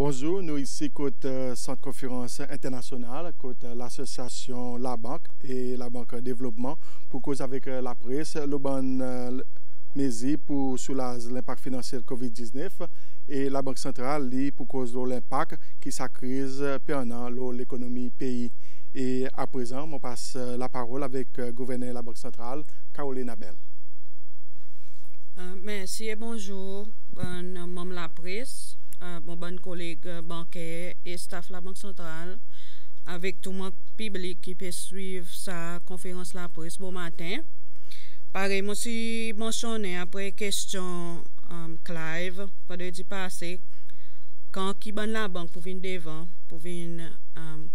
Bonjour, nous ici côté Centre Conférence Internationale, côté l'association La Banque et la Banque Développement pour cause avec la presse, le bon mesure pour soulager l'impact financier de COVID-19 et la Banque centrale pour cause de l'impact qui sa crise pendant l'économie pays. Et à présent, on passe la parole avec le gouverneur de la Banque centrale, Caroline Abel. Merci et bonjour, membre de la presse, bon collègue bancaire et staff de la Banque centrale, avec tout le monde public qui peut suivre sa conférence la presse bon matin. Pareil, moi aussi mentionné après question Clive, vendredi passé, quand qui ban la banque pour venir devant, pour venir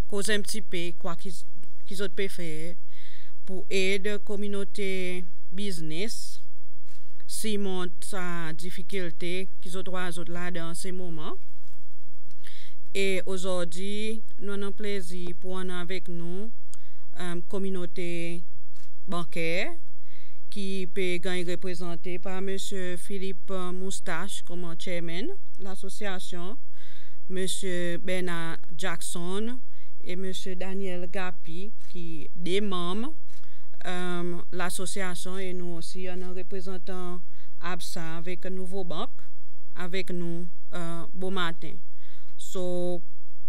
causer un petit peu quoi qu'ils ont pu faire pour aider la communauté business. Si monte sa difficulté qu'ils ont droit là dans ces moments. Et aujourd'hui, nous avons plaisir pour avoir avec nous communauté bancaire qui peut être représentée par M. Philippe Moustache comme chairman de l'association, M. Bernard Jackson et M. Daniel Gapi qui des membres. L'association et nous aussi un représentant absent avec un nouveau banque avec nous bon matin. So,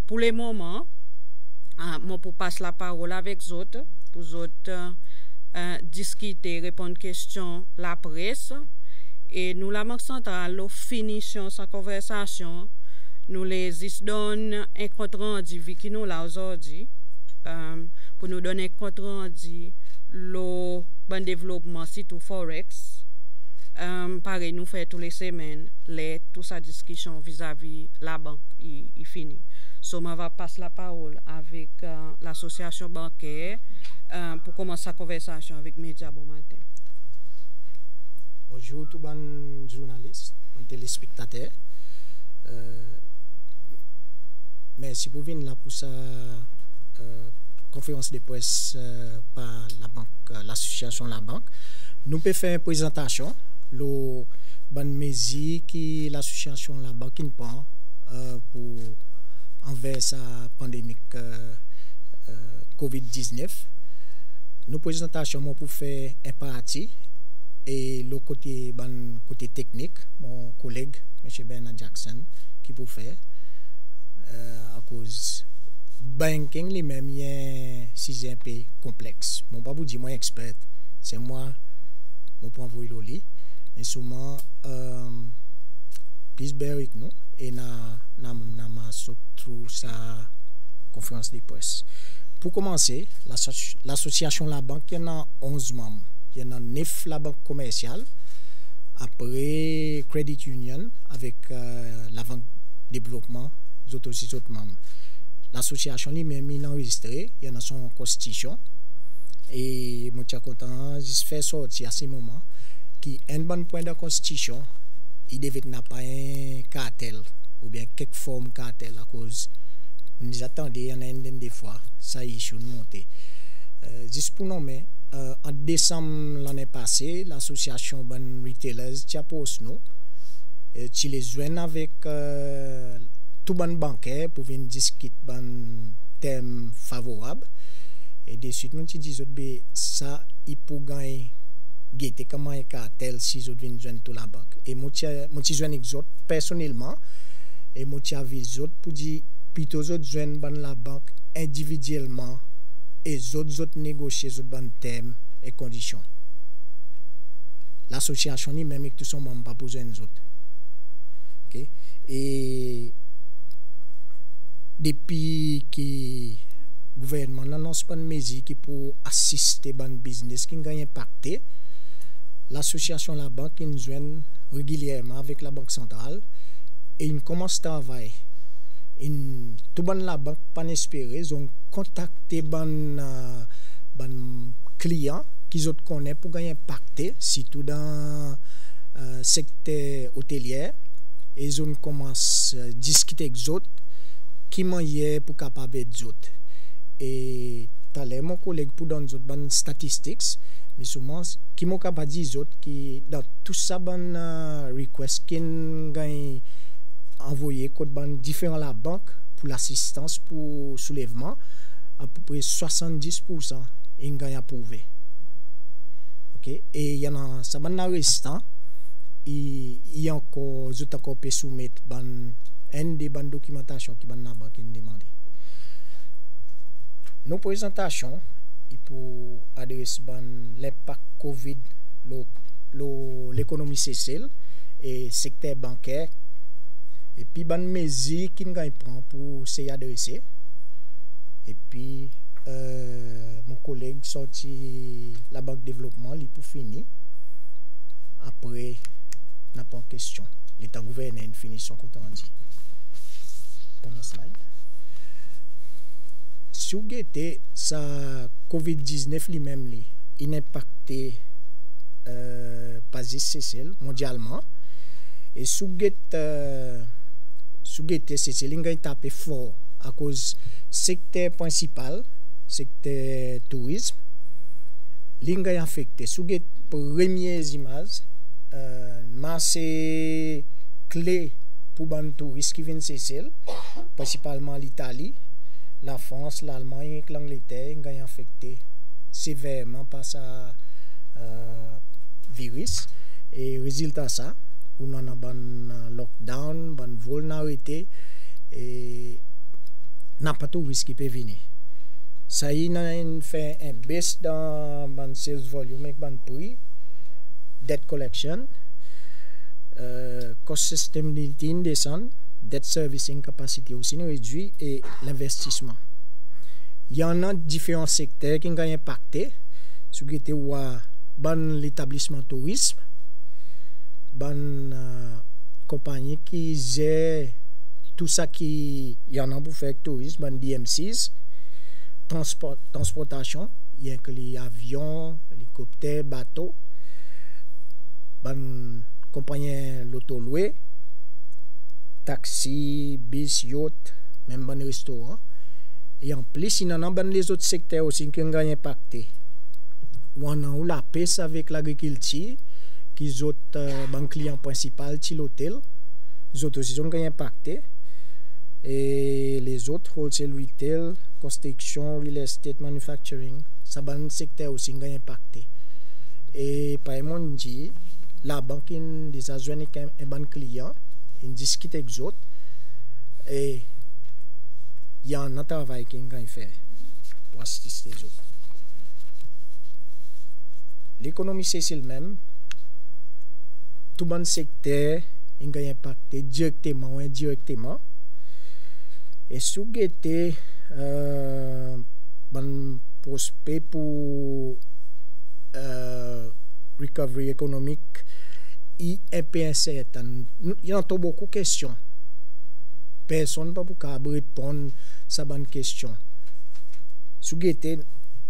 pour le moment, moi pour passer la parole avec les autres, pour les autres discuter, répondre aux questions la presse. Et nous, la Banque centrale, nous finissons sa conversation. Nous les donnons un compte rendu qui nous l'a aujourd'hui pour nous donner un compte rendu le bon développement surtout Forex. Pareil, nous faisons toutes les semaines toute sa discussion vis-à-vis la banque il finit. So, on va passer la parole avec l'association bancaire pour commencer la conversation avec Média bon matin. Bonjour tout les journalistes, les téléspectateurs. Merci pour venir là pour ça. Conférence de presse par la banque, l'association La Banque. Nous pouvons faire une présentation, le bonne mesure qui l'association La Banque prend pour envers sa pandémie COVID-19. Nous présentation pour faire un parti et le côté technique, mon collègue M. Bernard Jackson qui peut faire à cause banking lui-même c'est un peu complexe. Mon pas vous dire moi expert, c'est moi mon point vous le mais souvent plus bear avec nous et na surtout sa conférence de presse. Pour commencer, l'association La Banque, il y en a 11 membres. Il y en a 9 la banque commerciale, après Credit Union avec la banque développement, les autres membres. L'association lui-même est enregistrée, il y en a son constitution. Et je suis content de faire sortir à ce moment qui un bon point de constitution, il devait n'a pas un cartel ou bien quelque forme cartel à cause nous attendons il y en a des fois ça y est monté. Juste pour nommer en décembre l'année passée, l'association Ban Retailers qui a posé nous qui les joignent avec tout bon bancaire pour venir discuter ban thème favorable et de suite nous disons ça il peut gagner guetter comment un cartel si ils viennent joindre toute la banque et moi je joindre les autres personnellement et moi je avise autres pour dire plutôt autres joindre ban la banque individuellement et les autres négocier les autres thèmes et conditions. L'association ni même avec tous son membres pas pour joindre les autres. OK et depuis que le gouvernement n'annonce pas de mesures qui pour assister ban business qui gagne impacté, l'association La Banque nous joint régulièrement avec la Banque centrale et ils commencent à travailler. Tout ban la banque pas espéré, ils ont contacté ban clients qu'ils ont connaît pour gagner impacté surtout dans secteur hôtelier et ils ont commencé à discuter avec eux qui m'ont pour capable des autres et tout à l'heure mon collègue pour donner d'autres bonnes statistiques mais souvent qui m'ont capable dire autres qui dans tout ça bonne request qui gagne envoyé code ban différents la banque pour l'assistance pour soulèvement à peu près 70% et gagne approuvé. OK, et il y en a ça ban restant il y a encore peut soumettre des bonnes documentations qui ban la banque demandé. Nos présentations il pour adresser l'impact Covid l'économie sociale et secteur bancaire et puis ban mesures qui nous prend pour s'y adresser et puis mon collègue sorti la banque développement li pour finir après n'a pas de question l'état gouverneur finit son compte rendu. Premier slide. Si vous regardez ça Covid-19 lui-même il impacté pas CCL mondialement et sous CCL il a tapé fort à cause secteur principal secteur tourisme il a affecté sous premières images masse clé pour les touristes qui viennent CCL principalement l'Italie, la France, l'Allemagne et l'Angleterre ont été affectés sévèrement par ça virus et résultat ça on a un lockdown un vol n'a arrêté et n'a pas tout risque qui peut venir ça y a fait un baisse dans ban sales volume et ban prix debt collection cost sustainability descend debt servicing capacity aussi réduit et l'investissement il y en a différents secteurs qui ont impacté sur qui était l'établissement tourisme compagnie qui gère tout ça qui y en a pour faire tourisme DMCs transportation il y a que les avions hélicoptères bateaux compagnie l'auto loué taxi bus yacht même restaurant et en plus il y en a les autres secteurs aussi qui ont impacté on a la pêche avec l'agriculture qui sont ban client principal ci l'hôtel les autres aussi ont impacté et les autres wholesale retail construction real estate manufacturing ça ban secteur aussi ont impacté et par exemple dit la banque des États-Unis un ban client ils discutent avec les autres et il y a un travail qui ont fait pour assister les autres. L'économie sociale même, tout bon secteur est impacté directement ou indirectement. Et si vous avez un prospect pour recovery économique, il est un peu incertain. Il y a beaucoup de questions. Personne ne peut pas répondre à cette bonne question. Si vous avez,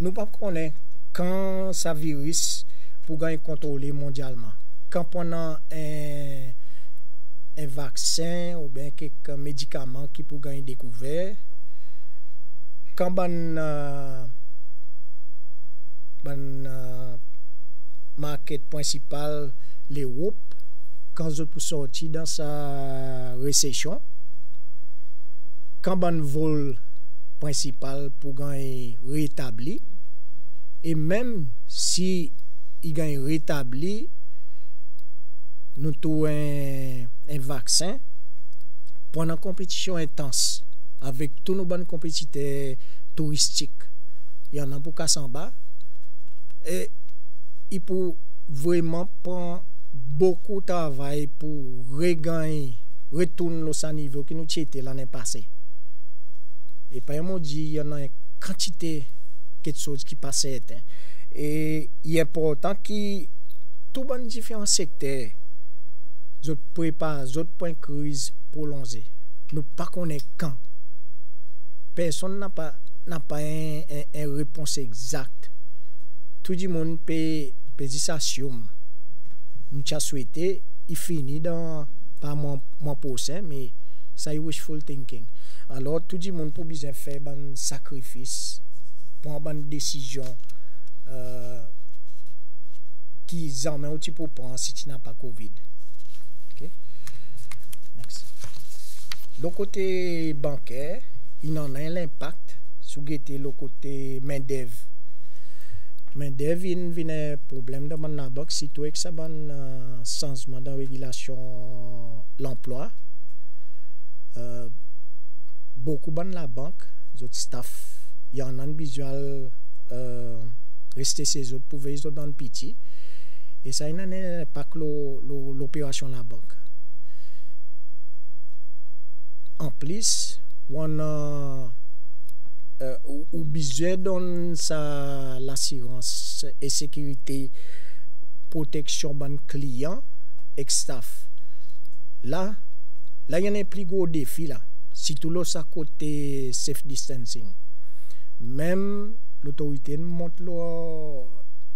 nous ne connaissons pas quand ça virus pour gagner contrôlé mondialement. Quand pendant un vaccin ou bien quelques médicaments qui pour gagner découvert, quand market principal l'Europe quand ils pour sortir dans sa récession, quand ban vol principal pour gagner rétabli. Et même si il gagne rétabli, nous avons un vaccin pendant une compétition intense avec tous nos bons compétiteurs touristiques. Il y en a pour Kassamba. Et il faut vraiment prendre beaucoup de travail pour regagner, retourner au niveau qui nous était l'année passée. Et par exemple, il y en a une quantité quelque chose qui passait et il est important que tout les différents secteurs je prépare d'autres points de crise prolongés nous pas connaît quand personne n'a pas une réponse exacte tout le monde peut dire ça nous avons souhaité il finit dans pas mon procès mais ça est wishful thinking alors tout le monde peut bien faire un sacrifice prendre une décision qui jamais tu peux prendre si tu n'as pas Covid. OK? Next. le côté bancaire, il en a l'impact sur le côté main-d'œuvre. Main-d'œuvre, il y a un problème dans la banque, surtout avec ça, un changement de régulation l'emploi. Beaucoup de la banque, les autres staff, il y en a un visuel rester ces autres pour veiller dans le petit. Et ça n'a pas que l'opération de la banque. En plus, on a besoin de l'assurance et sécurité, protection de clients et staff. Là, il y a un plus gros défi là. Surtout là, ça côté safe distancing. Même l'autorité montre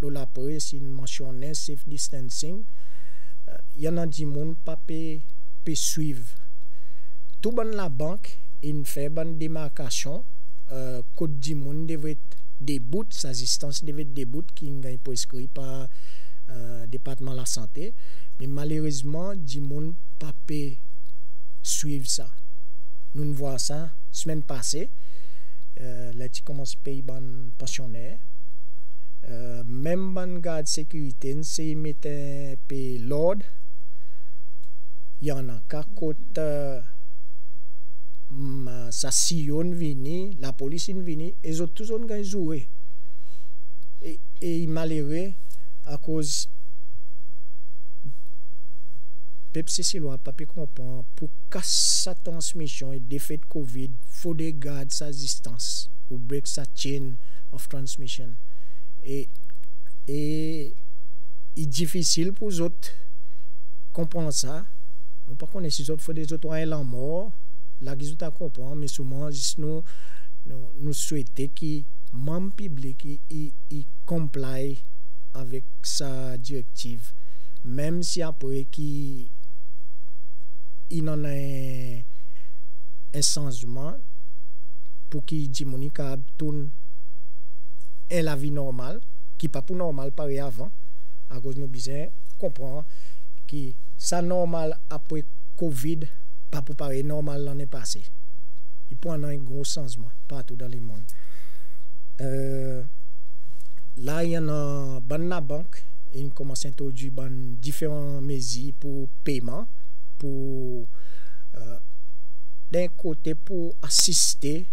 la presse, il mentionne safe distancing. Il y en a des gens qui peuvent suivre. Tout dans la banque, il fait une démarcation. Code du monde devait être début, sa assistance devait être début qui est prescrit par le département de la santé. Mais malheureusement, du monde pas peut suivre ça. Nous voyons ça semaine passée. Là, tu commences à payer les pensionnaires. Même les gardes de sécurité, c'est mettre l'ordre. Il y en a qu'à côté. Ça sillonne vini, la police vini, et les autres tous ont joué. Et malheureux à cause Pepsi Siloa pas comprendre pour casser sa transmission et défait de Covid, il faut des garder sa distance ou break sa chain of transmission. Et il est difficile pour les autres comprendre ça. On pas connaître si les autres faut des autres à la mort. Là, ils ont compris, mais souvent, nous souhaitons que les membres publics complient avec sa directive. Même si après qu'il en a un changement pour qu'il diminue tourne la vie normale, qui n'est pas pour normal pareil avant, à cause de nous besoin comprendre que ça normal après Covid pas pour pareil normal l'année passée. Il peut en avoir un gros changement partout dans le monde. Là, il y en a dans la banque, ils commencent à introduire différentes mesures pour paiement, pour d'un côté pour assister,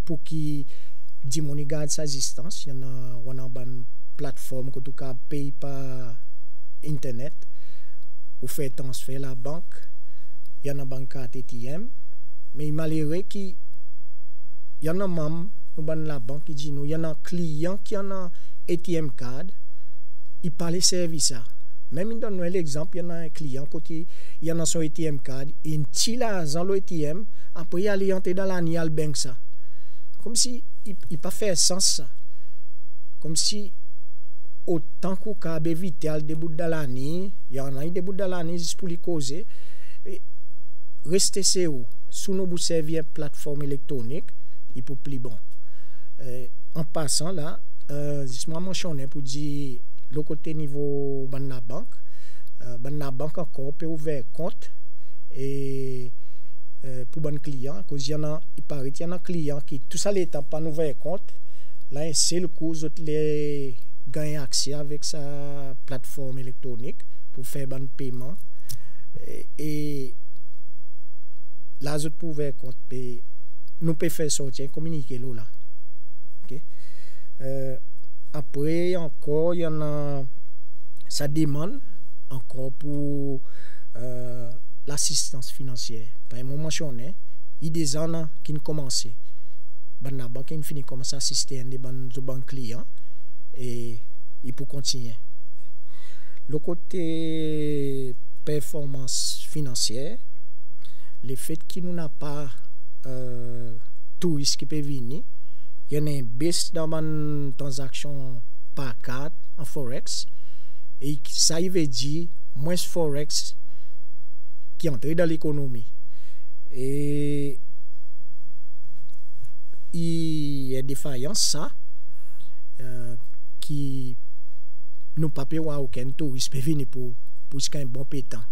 pour qu'ils garde sa distance. Il y en a une plateforme que tu peux payer par internet ou faire transfert à la banque. Il y en a banque ATM, mais malheureux qu'il y en a même dans la banque qui dit nous, il y en a un client qui en a ATM card, il parle de service. Même il donne l'exemple, il y en a un client côté il y en a son ATM card, il tire l'argent le ATM, après il allait entrer dans la nuit al banque ça. Comme si il pas fait sens ça. Comme si autant qu'on peut éviter le début de la nuit, il y en a un début de la nuit juste pour les causer. Restez c'est où sous nos servir plateforme électronique il peut plus bon. En passant là, moi mentionné pour dire le côté niveau banna banque encore peut ouvrir compte et pour bon client cause il y en a il paraît il y en a client qui tout ça l'état pas ouvrir compte là c'est le coup autres les gagner accès avec sa plateforme électronique pour faire bon paiement et là, je pouvais compte, nous pouvons faire sortir, communiquer là. Okay? Après, encore, il y en a, ça demande encore pour l'assistance financière. Par exemple, mentionné, il y a des ans qui ont commencé. La banque a fini commencer à assister à des banques clients et il peut continuer. Le côté performance financière, le fait qu'il n'y a pas touristes qui peuvent venir, il y a une baisse dans une transaction par carte en Forex et ça veut dire moins Forex qui entre dans l'économie. Et il y a des défaillances ça qui nous pas aucun touriste peut venir pour un bon pétant.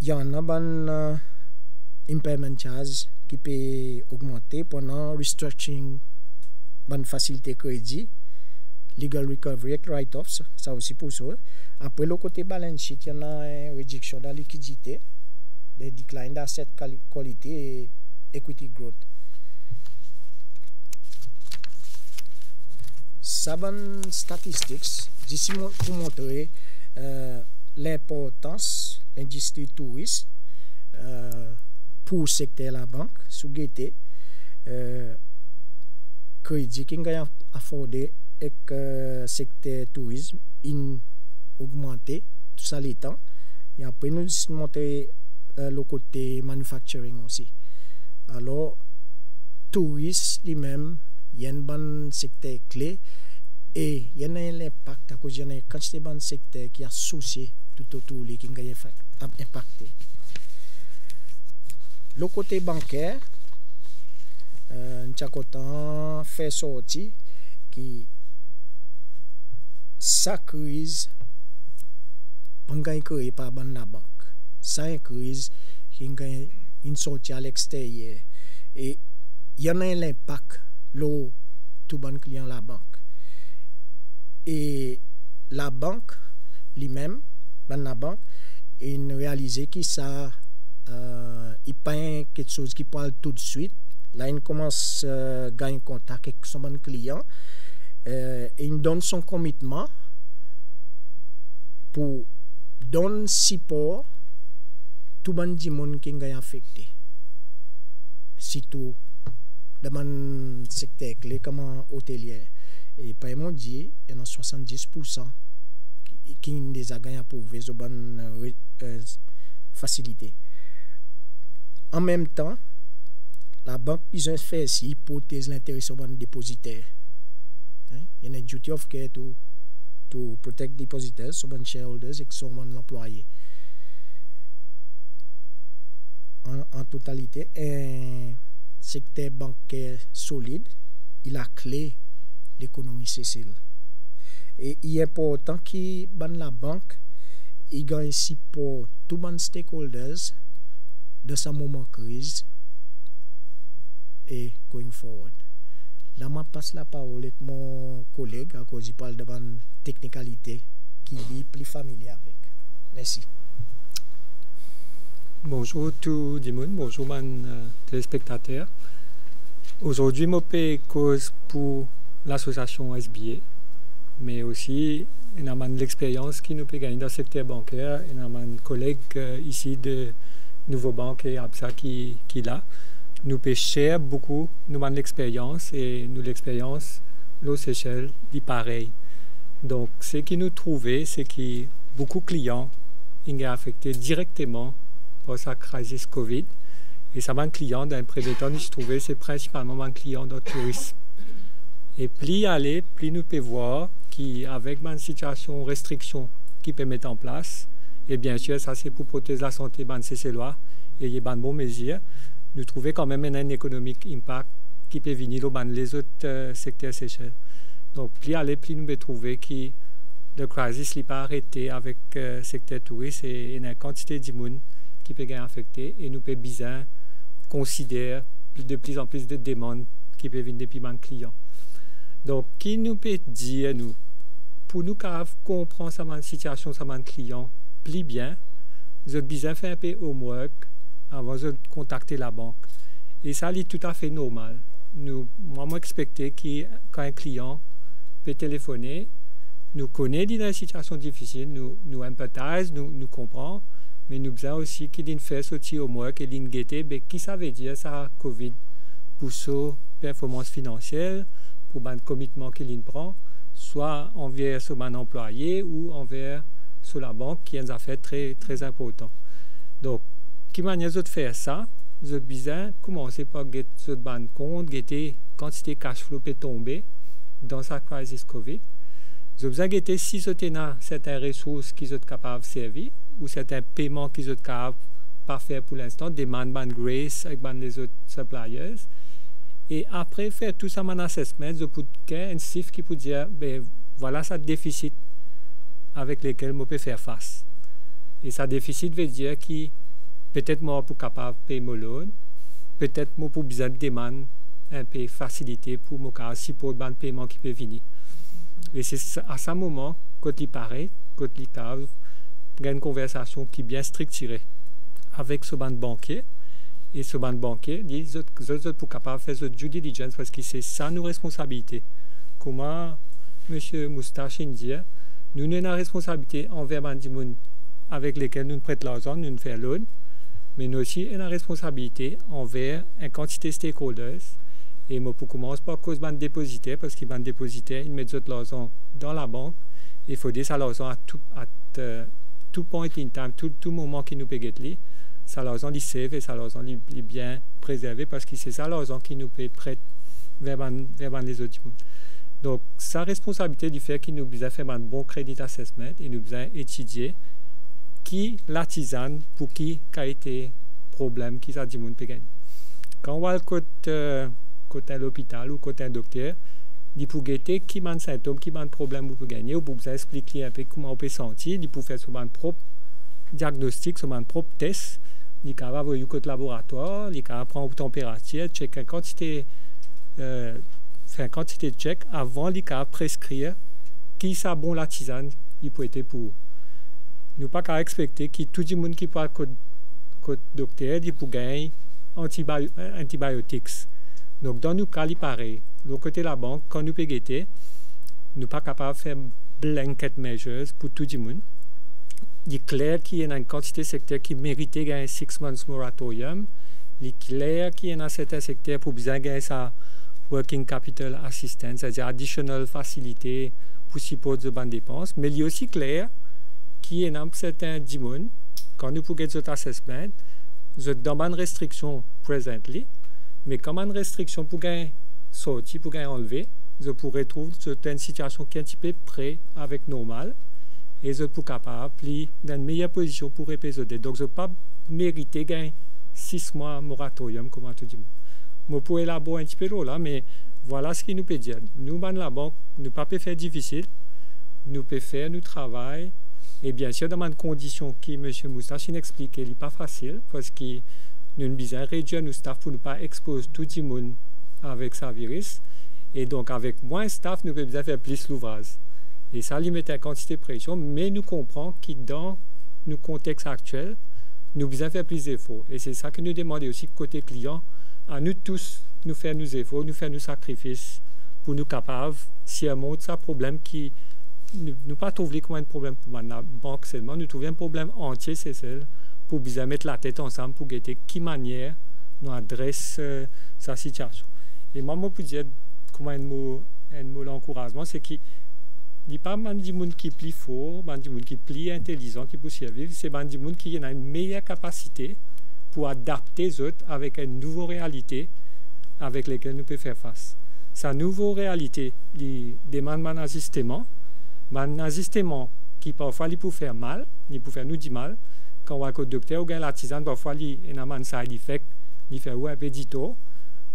y en a ban impairment charge qui peut augmenter pendant restructuring ban facilité crédit, legal recovery, write-offs, ça aussi pour ça. Après le côté balance sheet, il y en a une réduction de la liquidité, des déclines d'asset qualité et equity growth. Ça ban statistics, d'ici pour montrer l'importance de l'industrie touriste pour le secteur de la banque, sous GT, crédit qui est affordé avec le secteur tourisme, in augmenté, tout ça les temps. Et après, nous montrer le côté manufacturing aussi. Alors, tourisme lui-même, il y a un bon secteur clé et il y a un impact à cause qu'il y a une quantité de bon secteur qui est associé tout autour qui a impacté. Le côté bancaire, nous avons fait sortir qui sa crise pas créée par la banque. Ça une crise qui est une sortie à l'extérieur et il y a un impact le tout bon client la banque. Et la banque lui-même, la banque, il réalise que ça il pas quelque chose qui parle tout de suite. Là, il commence à gagner contact avec son bon client et il donne son commitment pour donner support tout le monde qui est affecté. Surtout dans le secteur clé comme hôtelier. Et par exemple, il y a 70% qui ont déjà gagné pour les bonnes facilités. En même temps, la banque a fait ici hypothèse l'intérêt sur les dépositaires. Il y a une duty of care to protect depositors, sur les shareholders et sur les employés. En totalité, un secteur bancaire solide, il a clé l'économie sociale. Et il est important que la banque gagne ici pour tous les stakeholders de ce moment de crise et going forward. Là, je passe la parole avec mon collègue à cause il parle de la technicalité qui est plus familier avec. Merci. Bonjour tout le monde, bonjour mes téléspectateurs. Aujourd'hui, je fais cause pour l'association SBA, mais aussi on a l'expérience qui nous peut gagner dans le secteur bancaire. On a un collègue ici de Nouveau Banque et ABSA qui est là. Nous peut share beaucoup, nous avons l'expérience et nous l'expérience, l'eau Seychelles, dit pareil. Donc, ce qui nous trouvait, c'est que beaucoup de clients sont affectés directement par sa crise Covid. Et ça m'a un client d'un premier temps, je trouvais, c'est principalement un client de tourisme. Et plus aller, plus nous pouvons voir qu'avec une situation de restriction qui peut mettre en place, et bien sûr, ça c'est pour protéger la santé de ces lois et il y a de bonnes mesures, nous trouvons quand même un économique impact qui peut venir dans les autres secteurs Seychelles. Donc, plus aller, plus nous pouvons trouver que la crise n'est pas arrêtée avec le secteur touriste et il y a une quantité de monde qui peut être affecté et nous pouvons bien considérer de plus en plus de demandes qui peuvent venir depuis les clients. Donc, qui nous peut dire, nous, pour nous comprendre cette situation, cette client plus bien, vous avez besoin de faire un peu homework avant de contacter la banque. Et ça, c'est tout à fait normal. Moi, j'expectais que quand un client peut téléphoner, nous connaît dans une situation difficile, nous empathise, nous comprend, mais nous besoin aussi qu'il fasse sortir homework et qu'il guette, qui ça veut dire ça, Covid, pour sa performance financière, pour le commitment qu'il prend, soit envers son employé ou envers sur la banque, qui est une affaire très, très importante. Donc, qui manière de faire ça, vous avez besoin de commencer par guetter votre banque compte, guetter quantité cash flow peut tomber dans sa crise Covid. Vous avez besoin de guetter si vous avez certaines ressources qui sont capables de servir ou certains paiements qui sont capables de pas faire pour l'instant, demande ban grace avec les autres suppliers. Et après faire tout ça en assessment, vous pouvez faire un chiffre qui peut dire, ben voilà ce déficit avec lequel on peut faire face. Et ce déficit veut dire que peut-être moi pour capable payer mon loan, peut-être moi pour besoin de demande un peu facilité pour mon cas si pour le paiement qui peut venir. Et c'est à ce moment quand il paraît, quand il y a une conversation qui est bien structurée avec ce banquier. Et ce banquier dit que pour capable faire ce due diligence parce que c'est ça nos responsabilités. Comment M. Moustache dit, nous avons une responsabilité envers les gens avec lesquels nous prêtons l'argent, nous faisons l'autre, mais nous aussi une responsabilité envers une quantité de stakeholders. Et moi, pour commencer par cause de dépositaires, parce qu'ils dépositaires, ils mettent l'argent dans la banque, il faut dire ça l'argent à tout point in time, tout moment qui nous peut gagner. Ça l'argent est safe et ça l'argent est bien préservé parce que c'est ça l'argent qui nous peut prêter vers les autres. Donc, sa responsabilité du fait qu'il nous besoin faire un bon credit assessment et nous besoin étudier qui l'artisan pour qui a été problème qui ça dit monde peut gagner. Quand on va côté à l'hôpital ou côté un docteur, il peut guetter qui a un symptôme, qui a un problème pour gagner ou pour vous expliquer un peu comment on peut sentir, il peut faire son propre diagnostic, son propre test. Il peut avoir un laboratoire, il peut prendre une température, checker une quantité, faire une quantité de check avant il peut prescrire qui ça bon la tisane il peut être pour. Nous pas qu'à expecter que tout le monde qui parle côté docteur il peut gagner antibiotiques. Donc dans nos cas il pareil. Le côté de la banque quand nous peut guetter, nous pas capable de faire blanket measures pour tout le monde. Il est clair qu'il y a une quantité de secteurs qui méritent un 6 months moratorium. Il est clair qu'il y a un certain secteur pour besoin de sa working capital assistance, c'est-à-dire additional facilité pour supporter de bonnes dépenses. Mais il est aussi clair qu'il y a un certain dimon, quand nous pouvons faire assessment, nous avons une restriction presently, mais comme une restriction pour gagner sortir, pour gagner enlever, je pourrais trouver une situation qui est un petit peu près avec normal. Et je suis capable dans une meilleure position pour épisoder. Donc, je ne peux pas mériter gagner 6 mois moratorium, comme tout dit. Je peux élaborer un petit peu là, mais voilà ce qu'il nous peut dire. Nous, dans la banque, nous ne pouvons pas faire difficile. Nous pouvons faire notre travail. Et bien sûr, dans une condition que M. Moustache explique, il n'est pas facile, parce que nous avons besoin de réduire nos staff pour ne pas exposer tout le monde avec ce virus. Et donc, avec moins de staff, nous avons besoin de faire plus l'ouvrage. Et ça limite la quantité de pression, mais nous comprenons que dans le contexte actuel, nous avons besoin de faire plus d'efforts. Et c'est ça que nous demandons aussi côté client, à nous tous, nous faire nos efforts, nous faire nos sacrifices pour nous capables, si on montre ça problème qui nous pas trouver comme un problème pour la banque seulement, nous trouvons un problème entier, c'est celle pour bien mettre la tête ensemble pour guetter qui manière nous adresse sa situation. Et moi, je peux dire, comme un mot d'encouragement, c'est qu'il n'y a pas de monde qui est plus fort, de monde qui est plus intelligent, qui peut survivre, c'est de monde qui a une meilleure capacité pour adapter les autres avec une nouvelle réalité avec laquelle nous pouvons faire face. Sa nouvelle réalité demande un ajustement qui parfois peut faire mal, il peut faire nous du mal. Quand on va au docteur ou l'artisan, parfois il y a un side effect, il fait un peu d'ito,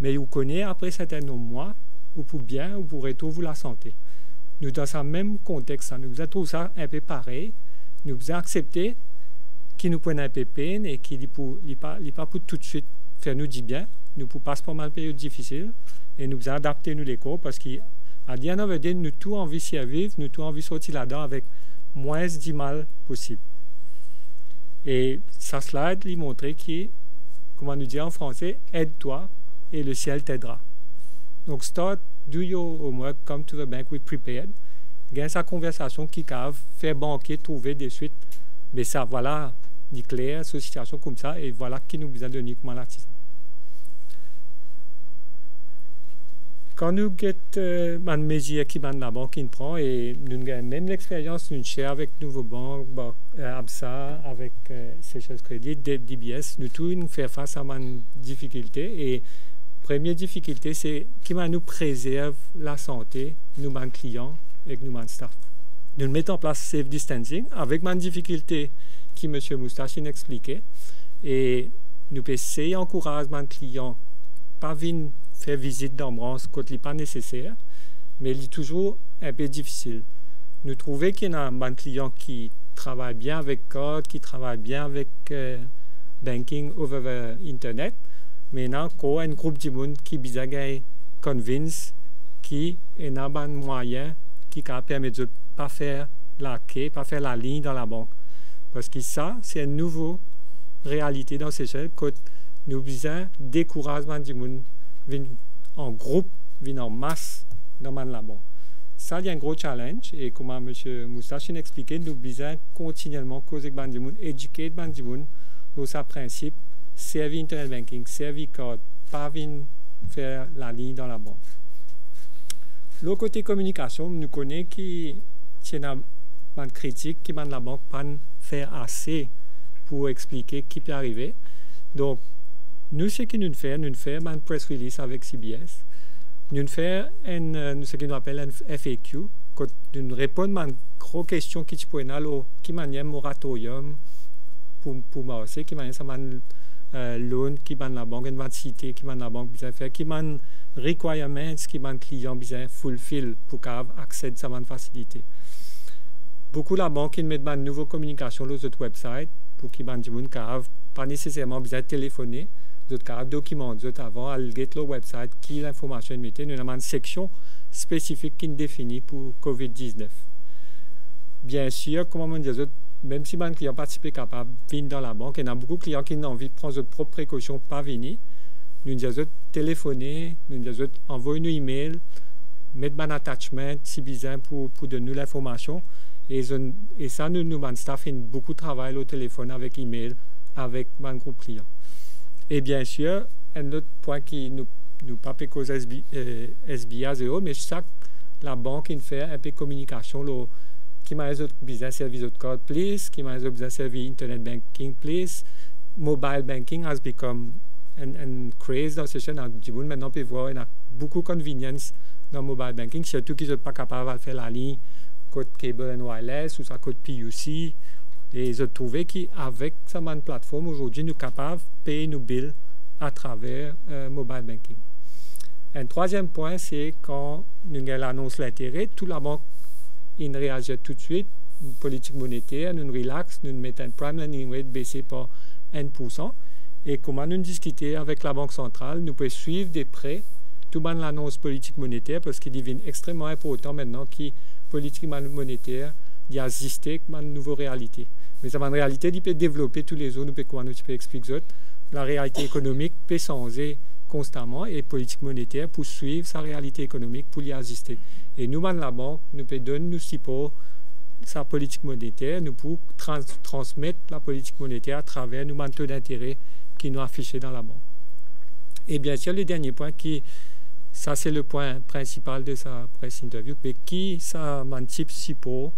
mais vous connaissez après certains mois, ou pour bien, ou pour retrouver la santé. Nous, dans ce même contexte, nous trouvons ça un peu pareil. Nous devons accepter qu'il nous prenne un peu peine et qu'il n'est pas pour tout de suite faire nous du bien. Nous pouvons passer par une période difficile et nous devons adapter nous les cours parce qu'à the end of the day, nous avons envie de survivre, nous avons envie de sortir là-dedans avec moins de mal possible. Et ça slide lui montrer que, comment nous dire en français, aide-toi et le ciel t'aidera. Donc, start, do your homework, come to the bank with prepared. Gagne sa conversation qui cave, faire banquier, trouver des suites. Mais ça, voilà, dit clair, sur une situation comme ça, et voilà qui nous besoin de donner comme l'artisan. Quand nous avons une mesure qui mène la banque qui prend, et nous avons même l'expérience, nous share avec Nouveau Banque, ABSA, avec Seychelles Crédit, DBS, nous tous faire face à une difficulté. Et première difficulté, c'est qui nous préserve la santé, nous, nos clients et nous, nos staff. Nous mettons en place safe distancing avec une difficulté que M. Moustache expliquait. Et nous essayons d'encourager nos clients pas venir faire visite d'ambulance quand ce n'est pas nécessaire, mais il est toujours un peu difficile. Nous trouvons qu'il y a un client qui travaille bien avec code, qui travaille bien avec banking over the internet. Maintenant, il y a un groupe de monde qui est convaincu qu'il y a un moyen qui permet de ne pas faire la quai, pas faire la ligne dans la banque. Parce que ça, c'est une nouvelle réalité dans ces choses que nous avons besoin de découragement du monde en groupe, en masse dans la banque. Ça, il y a un gros challenge et comme M. Moustache a expliqué, nous avons besoin continuellement causer avec du monde, éduquer du monde sur ce principe, servir Internet Banking, servir code, pas faire la ligne dans la banque. Le côté communication, nous connaissons qu'il y a une critique qui m'a la banque pas faire assez pour expliquer qui peut arriver. Donc, nous, ce que nous faisons un press release avec CBS. Nous faisons ce qu'on appelle un FAQ. Quand nous répondons à une grosse question qui peut être qui manière moratorium pour moi aussi, qui manière ça loan qui m'a la banque, une cité qui m'a la banque besoin faire, qui m'a requirements qui m'a client besoin fulfill pour avoir accès à cette facilité. Beaucoup la banque met de nouvelles communications sur notre website pour qu'ils ne pas nécessairement besoin de téléphoner, d'autres documents, d'autres avant à aller sur le website qui l'information mettée. Nous avons une section spécifique qui est définie pour COVID-19. Bien sûr, comme on dit, même si un client participé capable de venir dans la banque, il y a beaucoup de clients qui ont envie de prendre leurs propres précautions pour pas venir. Nous disons téléphoner, nous disons envoyer un email, mettre un attachment si besoin pour donner l'information. Et ça, nous staff fait beaucoup de travail au téléphone avec email, avec un groupe client. Et bien sûr, un autre point qui nous pas cause SBA 0, mais chaque la banque fait un peu de communication. Qui m'a besoin service de code, please, qui m'a besoin service internet banking, please. Mobile banking has become un craze dans ce champ. Du monde maintenant peut voir, il y a beaucoup de convenience dans mobile banking, surtout qu'ils ne sont pas capables de faire la ligne code cable and wireless ou ça code PUC. Et ils ont trouvé qu'avec cette plateforme, aujourd'hui, nous sommes capables de payer nos bills à travers mobile banking. Un troisième point, c'est quand nous avons l'annonce l'intérêt, toute la banque il réagit tout de suite, une politique monétaire, nous relaxe, nous mettons un prime lending rate baissé par 1%. Et comment nous discuter avec la Banque centrale, nous pouvons suivre des prêts, tout le monde l'annonce politique monétaire, parce qu'il devient extrêmement important maintenant que la politique monétaire y a existé comme une nouvelle réalité. Mais cette réalité, il peut développer tous les jours, nous pouvons expliquer la réalité économique peut changer constamment et politique monétaire pour suivre sa réalité économique pour y assister. Et nous, la banque, nous peut donner nous support sa politique monétaire, nous pouvons transmettre la politique monétaire à travers nos taux d'intérêt qui nous affichés dans la banque. Et bien sûr, le dernier point, ça c'est le point principal de sa presse interview, mais qui ça un type support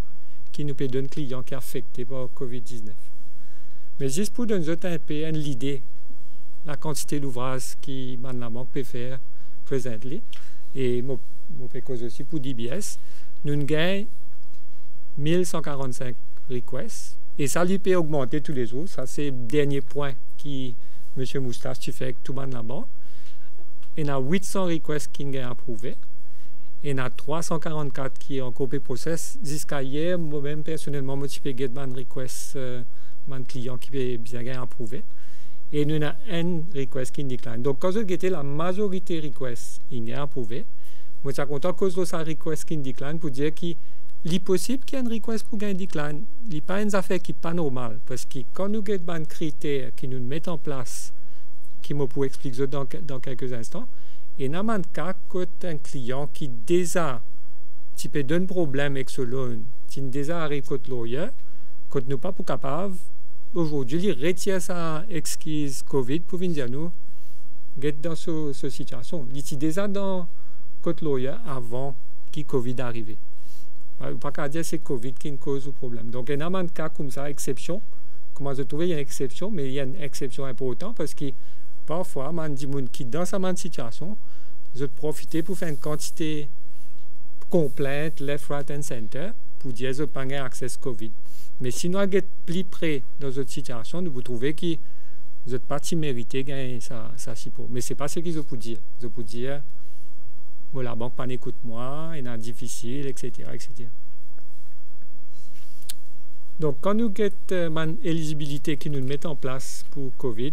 qui nous peut donner clients qui sont affectés par COVID-19. Mais juste pour donner un peu l'idée la quantité d'ouvrages qui la banque peut faire présentement. Et moi, je peux aussi pour DBS, nous gagnons 1145 requests. Et ça lui peut augmenter tous les jours. Ça, c'est le dernier point qui M. Moustache tu fais avec tout le monde la banque. Il y a 800 requests qui sont approuvés. Il y en a 344 qui ont encore process. Jusqu'à hier, moi-même, personnellement, je peux get un request, un client qui peut bien approuver. Et nous avons un request qui décline. Donc, quand je guette la majorité des requests qui sont approuvés, je suis content à cause de sa request qui décline pour dire qu'il est possible qu'il y ait un request pour gagner décline. Il n'est pas une affaire qui n'est pas normale. Parce que quand nous avons des critères qui nous mettent en place, qui me pourrait expliquer dans quelques instants, et dans un cas, quand un client qui déjà donne un problème avec ce loan, qui déjà arrive contre lawyer, quand nous ne sommes pas capables, aujourd'hui, il retire sa excuse COVID pour venir nous dans cette situation. Il était déjà dans le lawyer avant que COVID arrive. Pas qu'à dire que c'est COVID qui cause le problème. Donc, il y a un cas comme ça, exception. Comment je trouve, il y a une exception, mais il y a une exception importante parce que parfois, il y a des gens qui, dans cette situation, je profite pour faire une quantité complète, left, right and center, pour dire que je n'ai pas accès à COVID. Mais si nous sommes plus près dans cette situation, nous pouvons trouver que vous n'êtes pas mérité de gagner ça support. Mais ce n'est pas ce qu'ils peuvent dire. Ils peuvent dire que la banque pas écoute moi, il est difficile, etc., etc. Donc, quand nous avons l'éligibilité qui nous met en place pour Covid,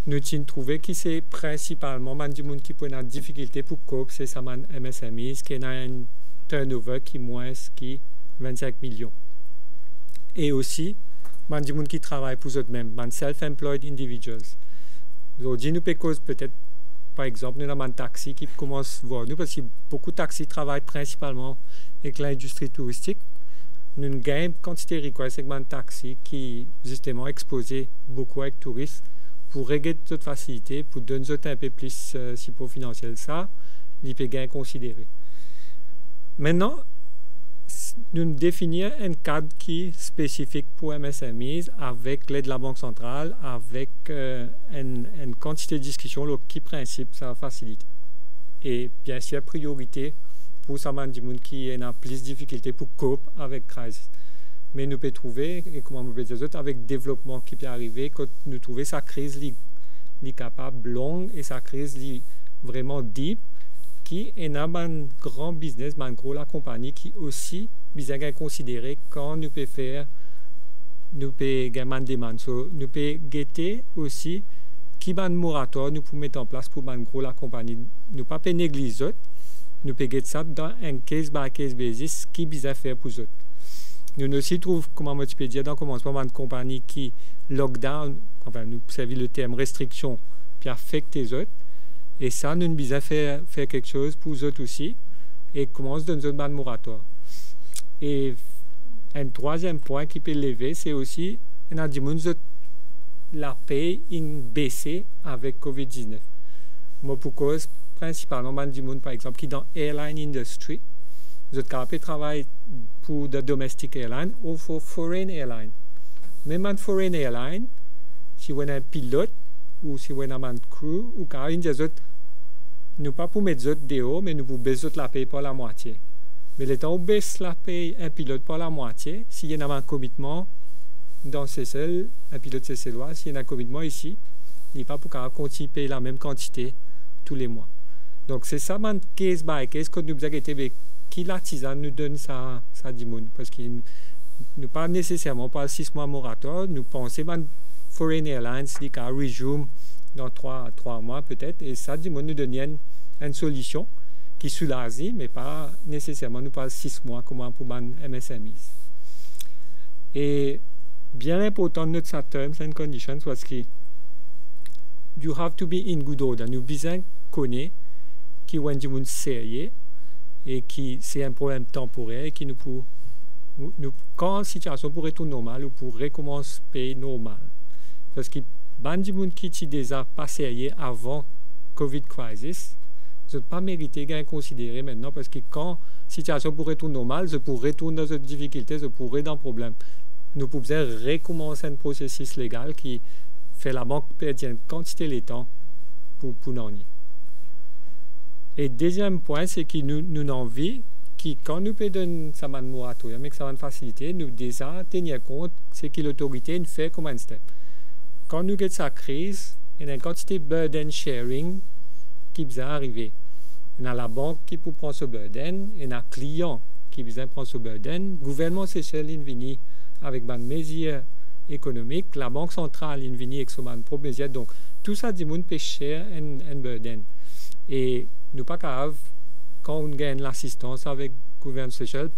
nous avons trouvé que c'est principalement les gens qui ont des difficultés pour cope, c'est ça les MSMEs qui ont un turnover qui est moins que 25 millions. Et aussi, les gens qui travaillent pour eux-mêmes, les self-employed individuals. Aujourd'hui, nous pouvons peut-être, par exemple, nous avons un taxi qui commence à voir nous, parce que beaucoup de taxis travaillent principalement avec l'industrie touristique. Nous avons une quantité de requests avec un taxi qui est justement exposé beaucoup avec les touristes pour régler toute facilité, pour donner un peu plus support financier. Ça, il peut bien considérer. Maintenant, nous définir un cadre qui est spécifique pour MSMEs avec l'aide de la Banque centrale, avec une quantité de discussion, le qui principe, ça facilite. Et bien sûr, priorité pour ça, des gens qui ont plus de difficultés pour cope avec la crise. Mais nous pouvons trouver, et comment on peut dire, avec le développement qui peut arriver, quand nous trouvons sa crise capable longue et sa crise vraiment deep, qui est un grand business, un gros la compagnie qui aussi bien considérer quand nous pouvons faire, nous pouvons gagner une demande. Nous pouvons guetter aussi qui est un moratoire nous pouvons mettre en place pour un gros la compagnie. Nous ne pouvons pas négliger, nous pouvons guetter ça dans un case by case basis qui est bien faire pour eux. Nous aussi trouvons, comment je peux dire, dans le commencement, une compagnie qui lockdown, enfin, nous servons le terme restriction, puis affecte les autres. Et ça, nous devons faire quelque chose pour eux autres aussi, et commence dans une bande moratoire. Et un troisième point qui peut lever, c'est aussi, la paye baissée avec COVID-19. Moi, pour cause, principalement, par exemple, qui dans airline industry, vous êtes capable de travailler pour de domestic airline ou pour foreign airline. Même un foreign airline, si vous êtes un pilote ou si vous êtes un crew, ou quand vous nous pas pour mettre autres dehors, mais nous pour baisser la paye par la moitié. Mais le temps où baisse la paye un pilote par la moitié, s'il y a un commitment dans CCL, un pilote CCLois, s'il y a un commitment ici, il n'est pas pour continuer à payer la même quantité tous les mois. Donc c'est ça, case by case, quand nous avons été qui l'artisan nous donne ça dimoun parce qu'il nous pas nécessairement pas 6 mois moratoire, nous pensons que foreign airlines qui a resume dans 3 mois peut-être, et ça dimoun nous donne une solution qui soulage, mais pas nécessairement nous pas 6 mois comme pour les MSMEs. Et bien important notre terms and conditions parce que you have to be in good order. Nous besoin connaître qui est un dimoun sérieux et qui c'est un problème temporaire et qui nous quand la situation pourrait être normale ou pour recommencer à payer normal. Parce que les gens qui étaient déjà pas sérieux avant Covid crisis, je ne pas mérité de considérer maintenant parce que quand la situation pourrait être normale, je pourrais retourner dans cette difficulté, je pourrais être dans le problème. Nous pouvons recommencer un processus légal qui fait la banque perdre une quantité de temps pour n'en y. Et deuxième point, c'est que nous avons envie que quand nous payons ça un moratorium, avec ça une facilité, nous déjà tenir compte c'est que l'autorité nous fait comme un step. Quand nous avons cette crise, il y a une quantité de burden sharing qui vient arriver. Il y a la banque qui peut prendre ce burden, il y a un client qui vient prendre ce burden, le gouvernement Seychelles vient avec des mesures économiques, la banque centrale vient avec ce mesures. Donc tout ça, du monde peut share un burden. Et nous pas capable, quand on gagne l'assistance avec le gouvernement Seychelles,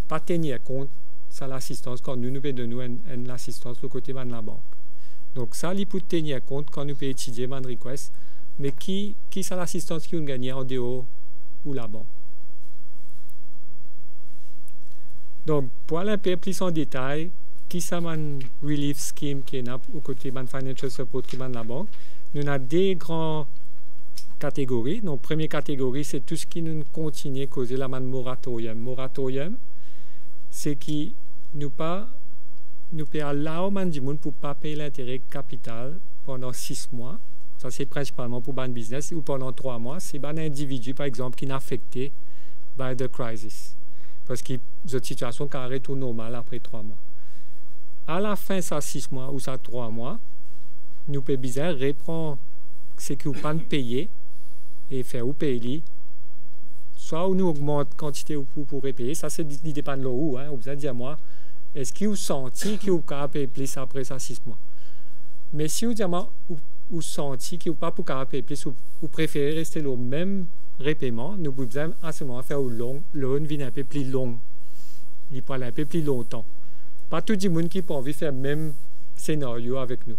pas tenir compte de l'assistance quand nous pouvons donner l'assistance du côté de la banque. Donc ça, il faut tenir compte quand nous pouvons étudier les requests, mais qui c'est l'assistance qui on gagne en dehors ou la banque. Donc pour aller un peu plus en détail, qui c'est un relief scheme qui est là au côté de financial support qui est la banque, nous avons des grands catégories. Donc, première catégorie, c'est tout ce qui nous continue à causer la moratorium. Moratorium, c'est qui nous peut allow les gens pour ne pas payer l'intérêt capital pendant 6 mois. Ça, c'est principalement pour un business. Ou pendant 3 mois, c'est un individu, par exemple, qui est affecté par la crise. Parce que cette situation qui retourne normale après 3 mois. À la fin de ces 6 mois ou ces 3 mois, nous pouvons bien reprendre ce que vous ne payer et faire ou payer, soit on nous augmente la quantité pour payer, ça c'est dépend de l'eau, hein, vous allez dire moi, est-ce que vous sentez que vous pouvez payer plus après ça 6 mois? Mais si vous dites, vous sentez que vous ne pouvez pas payer plus, vous préférez rester le même repaiement, nous pouvons à ce moment faire le loan vient un peu plus long. Il prend un peu plus longtemps. Pas tout le monde qui peut envie de faire le même scénario avec nous.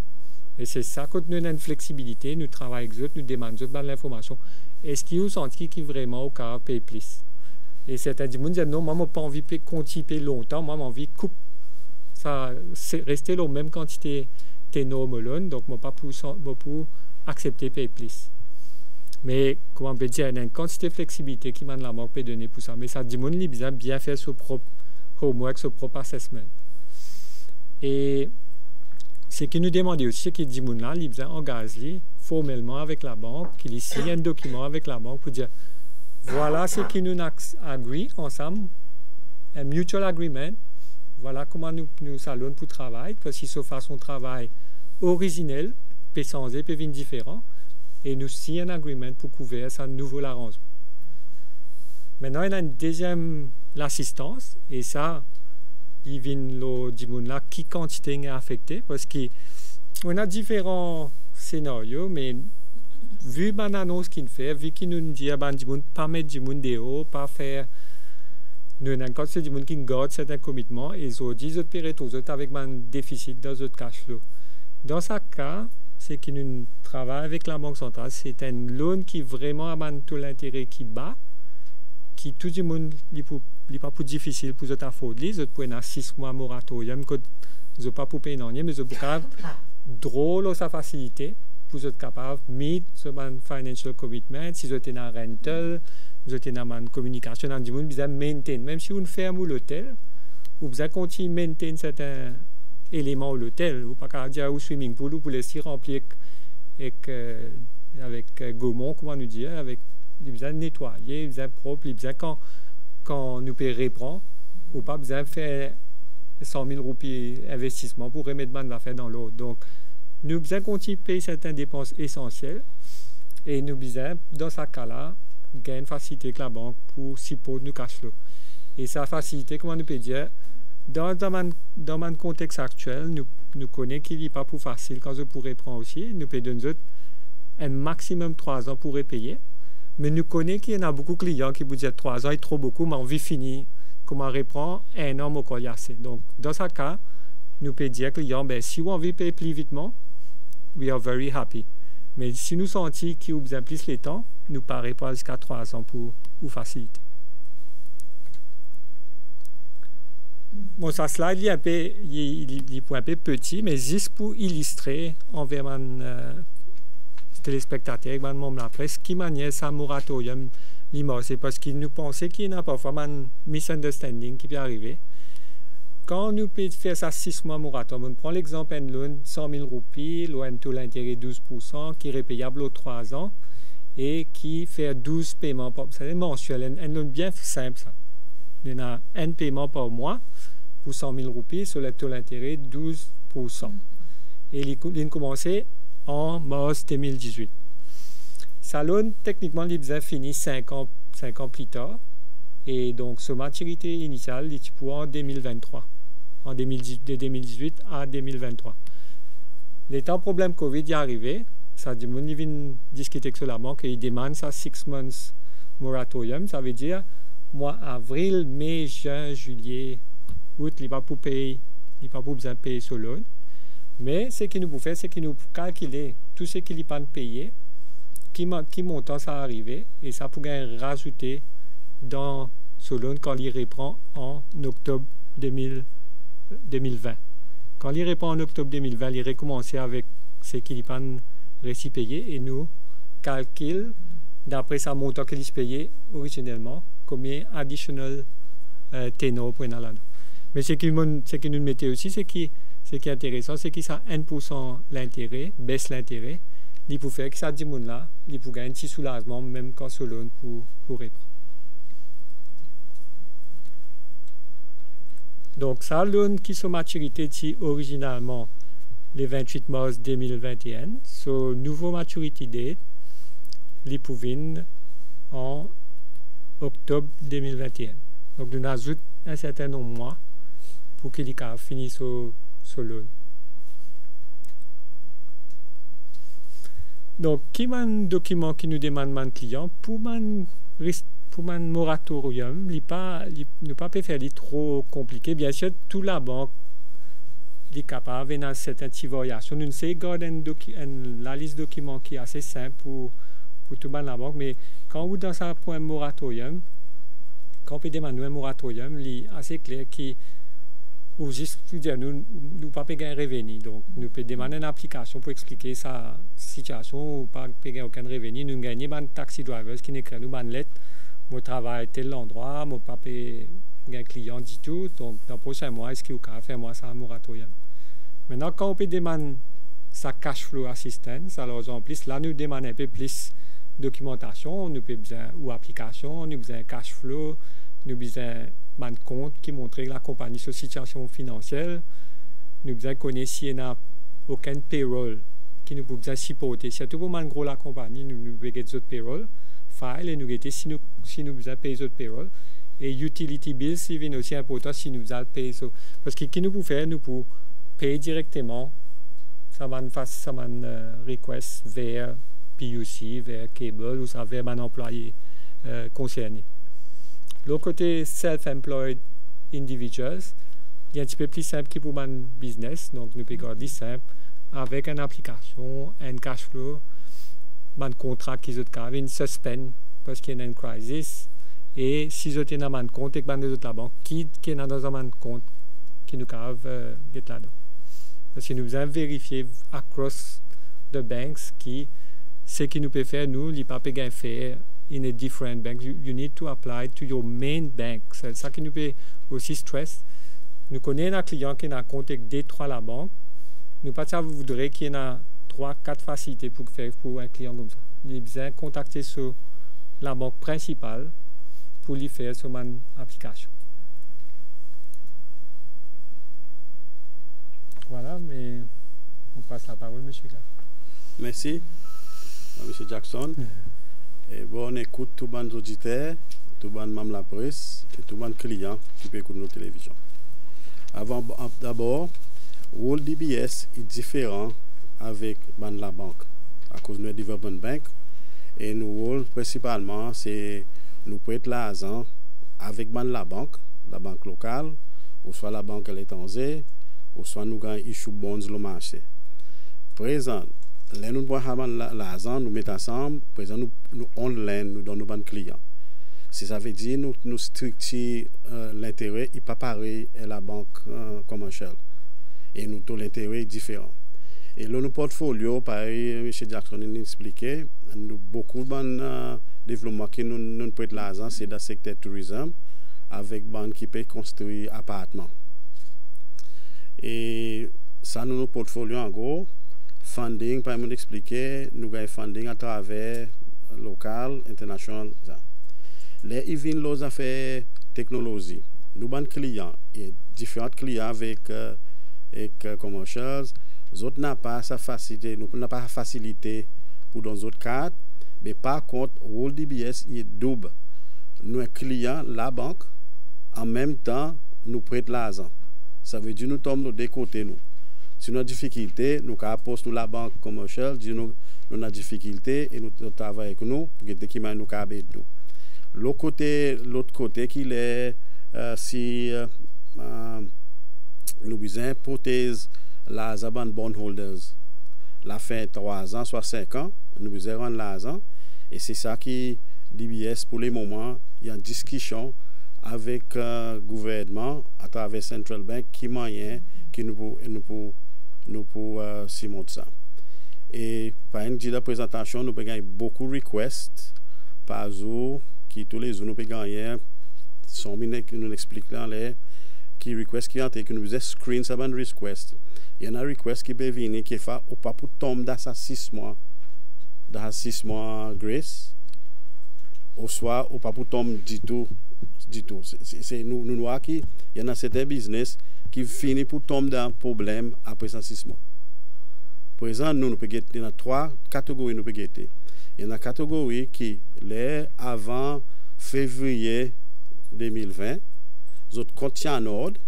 Et c'est ça, quand nous avons une flexibilité, nous travaillons avec eux, nous demandons de l'information. Est-ce qu'ils vous sentent qu'ils vraiment au cas payer plus? Et certains gens disent non, moi, je n'ai pas envie de continuer longtemps, moi, j'ai envie de couper. Ça, c'est rester la même quantité de normal, donc je ne peux pas accepter payer plus. Mais, comment on peut dire, il y a une quantité de flexibilité qui m'a la banque peut donner pour ça. Mais ça dit que nous avons bien faire son propre homework, son propre assessment. Et ce qui nous demande aussi, c'est que dit que là, il engage formellement avec la banque, qu'il signe un document avec la banque pour dire voilà ce que nous agree ensemble, un mutual agreement, voilà comment nous allons pour travailler, parce qu'il se fait son travail originel, peut changer, peut venir différent, et nous signons un agreement pour couvrir ça nouveau arrangement. Maintenant, il y a une deuxième l'assistance, et ça, il vient le là qui quantité est affectée, parce qu'on a différents scénarios, mais vu l'annonce qu'il fait, vu qu'il nous dit pas mettre du monde dehors, pas faire. Nous avons encore des gens qui gardent certains commitments et ils ont dit qu'ils peuvent avec un déficit dans notre cash flow. Dans ce cas, c'est que nous travaillons avec la Banque centrale. C'est un loan qui vraiment a tout l'intérêt qui bat, qui tout le monde n'est pas plus difficile pour eux afforder. Ils peuvent 6 mois moratorium, ils n'ont pas pour payer non, mais ils ont drôle sa facilité pour être capable de mettre ce financial commitment, si vous êtes en rental, vous êtes en communication, vous avez besoin de maintenir. Même si vous fermez l'hôtel, vous avez continuer de maintenir certains éléments de l'hôtel. Vous ne pouvez pas dire au swimming pool, vous laisser remplir avec gommon, comment nous dire, avec vous besoin de nettoyer, vous besoin propre, vous besoin quand nous pouvons reprendre, ou pas besoin de faire 100 000 roupies d'investissement pour remettre l'affaire dans l'eau. Donc, nous avons continué de payer certaines dépenses essentielles et nous avons, dans ce cas-là, gagner une facilité avec la banque pour supporter nos cash flow. Et sa facilité, comment nous peut dire, dans mon contexte actuel, nous connaissons qu'il n'est pas plus facile quand je pourrais prendre aussi. Nous pouvons donner un maximum 3 ans pour repayer. Mais nous connaissons qu'il y en a beaucoup de clients qui vous disent 3 ans est trop beaucoup, mais on veut finir. Comment reprendre 1 an au cas assez. Donc, dans ce cas, nous pouvons dire aux clients, si vous avez payer plus vitement, we are very happy. Mais si nous sentons qu'il vous a plus le temps, nous paraît pas jusqu'à 3 ans pour vous faciliter. Bon, ça slide il est un peu petit, mais juste pour illustrer envers mon téléspectateur, mon membre de la presse, qui manière ça moratorium, c'est parce qu'il nous pensait qu'il y a parfois un misunderstanding qui peut arriver. Quand nous pouvons faire ça 6 mois moratorium, on prend l'exemple d'un loan 100 000 roupies, loan taux d'intérêt 12%, qui est repayable aux 3 ans et qui fait 12 paiements par mois. C'est mensuel, un loan bien simple. Ça. Il y a un paiement par mois pour 100 000 roupies sur le taux d'intérêt 12%. Et il a commencé en mars 2018. Ça loan, techniquement, il a fini 5 ans plus tard. Et donc, sa maturité initiale est pour en 2023. De 2018 à 2023. L'état problème Covid est arrivé, ça dit qu'on vient discuter avec la banque et il demande ça 6 months moratorium, ça veut dire mois avril, mai, juin, juillet, août, il n'y a pas pour payer, il n'y a pas pour besoin de payer ce loan. Mais ce qu'il nous peut faire, c'est qu'il nous calculer tout ce qu'il n'est pas payé, qui montant ça arrivé, et ça pourrait rajouter dans ce loan quand il reprend en octobre 2020. Quand il répond en octobre 2020, il recommence avec ce qu'il n'est pas réussi payé et nous calcule d'après sa montant qu'il a payé originellement combien additional ténor pour là. Mais ce qui nous mettait aussi, ce qui est intéressant, c'est que ça 1% l'intérêt, baisse l'intérêt, il peut faire que ça dit là, il peut gagner un petit soulagement même quand ce loan pour répondre. Donc, ça, loan qui sont maturité originalement le 28 mars 2021, so nouveau maturity date, les pouvines en octobre 2021. Donc, nous ajoutons un certain nombre de mois pour qu'il ait fini son loan. Donc, qui est un document qui nous demande mon client pour un moratorium, ne pas faire trop compliqué. Bien sûr, toute la banque est capable de cette variation. Nous savons garder la liste de documents qui est assez simple pour toute la banque, mais quand vous dans un point moratorium, quand on peut demander un moratorium, il est assez clair qui ou juste dire nous pas payer un revenu, donc nous pouvons demander une application pour expliquer sa situation ou pas payer aucun revenu. Nous gagnons un taxi driver qui nous écrit nous une lettre, mon travail tel endroit, mon pas payer un client du tout, donc dans le prochain mois est-ce qu'il vous faire moi ça un moratorium. Maintenant quand on peut demander sa cash flow assistance, alors en plus là nous demandons un peu plus documentation, nous avons besoin ou application, nous avons besoin cash flow, nous avons besoin de compte qui montre que la compagnie sa situation financière, nous avons besoin de connaître s'il n'y a aucun payroll qui nous peut besoin supporter. Surtout pour une grosse la compagnie, nous avons besoin d'autres payroll, file et nous avons si nous besoin payer d'autres payroll. Et utility bills, c'est aussi important si nous avons payer ça. Parce que ce que nous pouvons faire, nous pouvons payer directement, ça va request vers PUC, vers Cable ou ça vers un employé concerné. L'autre côté, self-employed individuals, il y a un petit peu plus simple que pour un business, donc nous pouvons garder simple avec une application, un cash flow, un contrat qui est une suspend parce qu'il y a une crisis, et si vous avez un compte et que vous avez la banque qui est dans un compte qui nous cave là-dedans. Parce que nous avons vérifié across the banks qui ce qui nous peut faire, nous, il pas payer faire in a different bank. You need to apply to your main bank. C'est ça qui nous peut aussi stress. Nous connaissons un client qui a un compte avec D3 la banque. Nous pas ça vous voudrez qu'il y ait 3-4 facilités pour faire pour un client comme ça. Il a besoin de contacter sur la banque principale pour lui faire sur une application. Voilà, mais on passe la parole, M. Clark. Merci, M. Jackson. Et bon, on écoute tous les auditeurs, tous les membres de la presse et tous les clients qui peuvent écouter nos télévisions. D'abord, le rôle DBS est différent avec la banque à cause de notre development bank. Et nos rôles principalement, c'est nous prêter l'argent avec la banque locale, ou soit la banque à l'étranger, ou soit nous gagnons issue bonds le marché. Présent, là nous prenons l'argent, nous mettons ensemble, présent nous online, nous donnons nos clients. Ça veut dire nous structurons l'intérêt, il n'est pas pareil à la banque commerciale. Et nous avons l'intérêt différent. Et là, nos portfolios, pareil, M. Jackson nous expliqué, nous beaucoup de développement qui nous prêtent l'argent, c'est dans le secteur tourisme, avec banque qui peut construire appartements. Et ça, nos portfolios en gros, funding, par exemple, expliquer, nous avons funding à travers local, international. Là, il vient les affaires technologie. Nous avons des clients, et différents clients avec commercials. Les autres n'ont pas sa facilité, nous n'avons pas la facilité pour dans les autres cadres, mais par contre, le rôle DBS est double. Nous, clients, la banque, en même temps, nous prêtons l'argent. Ça veut dire que nous tombons de deux côtés. Si nous avons des difficultés, nous apportons la banque commerciale, nous avons des difficultés et nous travaillons avec nous pour que nous aider nous. L'autre côté, qui est si nous avons besoin de protéger l'argent de bondholders. La fin 3 ans, soit 5 ans, nous avons besoin de rendre l'argent. Et c'est ça qui, DBS, pour le moment, il y a une discussion avec le gouvernement à travers Central Bank qui moyen qui nous pour monter ça. Et par une de présentation, nous avons gagné beaucoup de requests par jour qui tous les jours nous avons gagné. Nous expliquons là les qui request qui ont que nous faisons screen ça ban request. Il y en a request qui peut venir qui fait ou pas pour tomber dans 6 mois grace ou soit ou pas pour tomber du tout. C'est nous voyons qu'il y en a certains business qui finit pour tomber dans un problème après 6 mois. Par exemple, nous pouvons guetter, il y a 3 catégories nous pouvons guetter. Il y en a une catégorie qui est avant février 2020, les autres comptes en ordre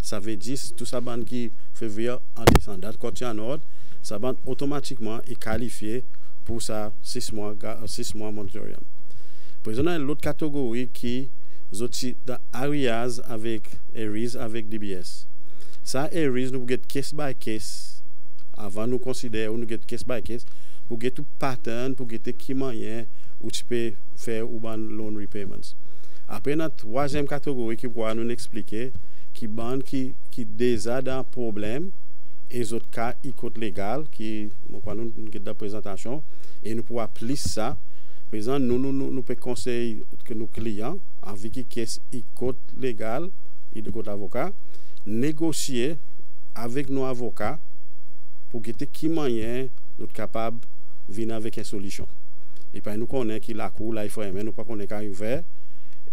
ça veut dire tout ça bande qui février en descendant quand en ordre, ça bande automatiquement est qualifié pour ça 6 mois moratorium. Par exemple, l'autre catégorie qui est dans Arias avec Aries avec DBS. Ça Aries nous get case by case avant nous considérer nous get case by case pour get tout pattern pour get qui moyen où tu peux faire ou ban loan repayments. Après notre troisième catégorie qui pourra nous expliquer qui bande qui déjà dans problème et les autres cas écoute légal qui nous get la présentation et nous pourra appliquer ça. Par exemple, nous pouvons conseiller que nos clients, avec qui caisse écoute légal et de avocat, négocier avec nos avocats pour que qui moyen nous capable de venir avec une solution. Et puis nous connaissons qui la cour là il faut aimer nous pas connaître qu'arriver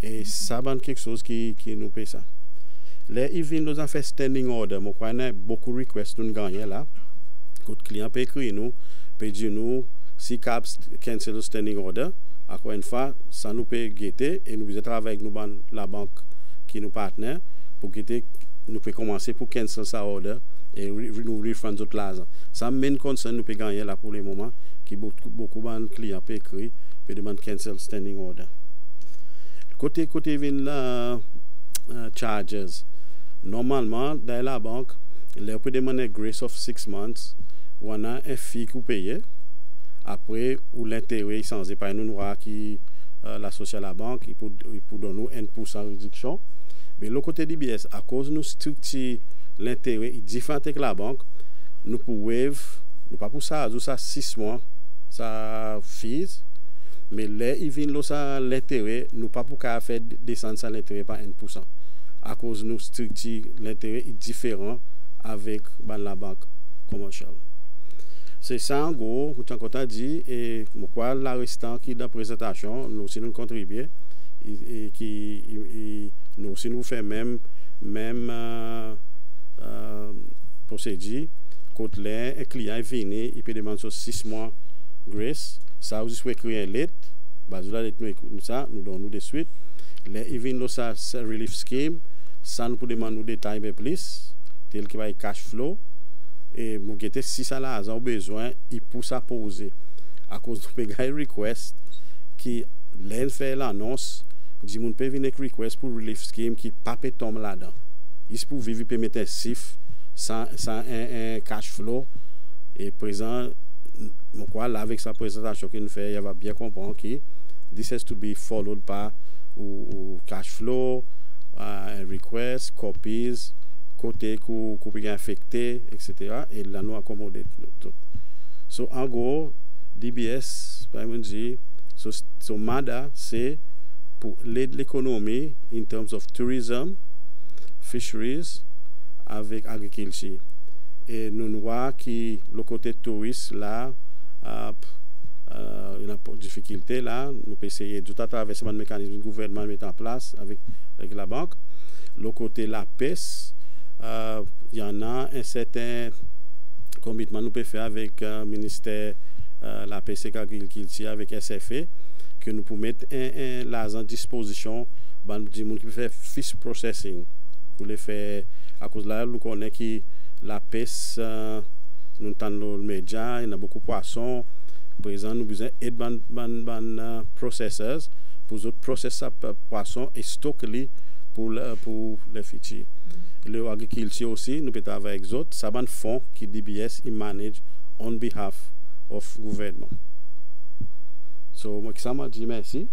et ça c'est quelque chose qui nous paye ça. Les ils nous ont fait standing order, moi connais beaucoup de requests nous gagner là. Quand client peut écrire nous, peut dire nous si cap cancel standing order, encore une fois, ça nous peut guetter et nous devons travailler avec nous la banque qui nous partenaire pour guetter nous peut commencer pour cancel sa order et nous refund d'autres l'argent. Ça mène concern nous peut gagner là pour le moment qui beaucoup de clients peut écrire peut demander cancel standing order. Côté vient la charges. Normalement dans la banque, les peut demander grace of 6 months, on a un fee qu'on paye. Après, ou l'intérêt sans épargne nous qui l'associé à la banque, il peut donner 1% de réduction. Mais le côté DBS, à cause de nous structure l'intérêt est différent avec la banque, nous pouvons, nous pas pour ça, 6 mois, ça fees, mais là, il vient l'intérêt, nous pas pour faire descendre ça l'intérêt par 1%. À cause de nous structure l'intérêt est différent avec la banque commerciale. C'est ça en gros, comme on a dit, et pourquoi la restant qui dans la présentation, nous aussi nous contribuons et qui nous aussi nous fait même procédure quand un client vient, il peut demander 6 mois grace, ça aussi peut créer une lettre, nous ça, nous donnons de suite. Il vient dans ça relief scheme, ça nous peut demander des détails un peu plus, tel que va cash flow. Et mon guetter si ça là a besoin il pousse à poser à cause de mes request qui l'en fait l'annonce dit mon peut venir request pour relief scheme qui pas peut tomber là-dedans il pour vivre peut mettre un sif sans un cash flow et présent mon quoi là avec sa présentation qu'il fait il va bien comprendre que this has to be followed par ou cash flow request copies côté qu'on peut affecter, etc. Et là, nous accommoder tout. So, en gros, DBS, par exemple, dit, so MADA, c'est pour l'aider l'économie in terms of tourism, fisheries, avec agriculture. Et nous voyons que le côté touriste, là, il y a une difficulté, là, nous pouvons essayer tout à travers ce mécanisme que le gouvernement met en place avec la banque. Le côté la pêche, il y en a un certain commitment nous pouvons faire avec le ministère la PCK Agriculture avec SFA que nous pouvons mettre l'argent à disposition du monde qui peut faire fish processing pour les faire à cause de là nous connaissons que la pêche nous entendons le média il y a beaucoup de poissons par exemple nous besoin d'aide ban processors pour autres processer poissons et stocker pour les futurs. L'agriculture aussi, nous pouvons travailler avec d'autres. Ça un fonds qui DBS il manage on behalf of gouvernement. So, moi qui ça m'a dit merci.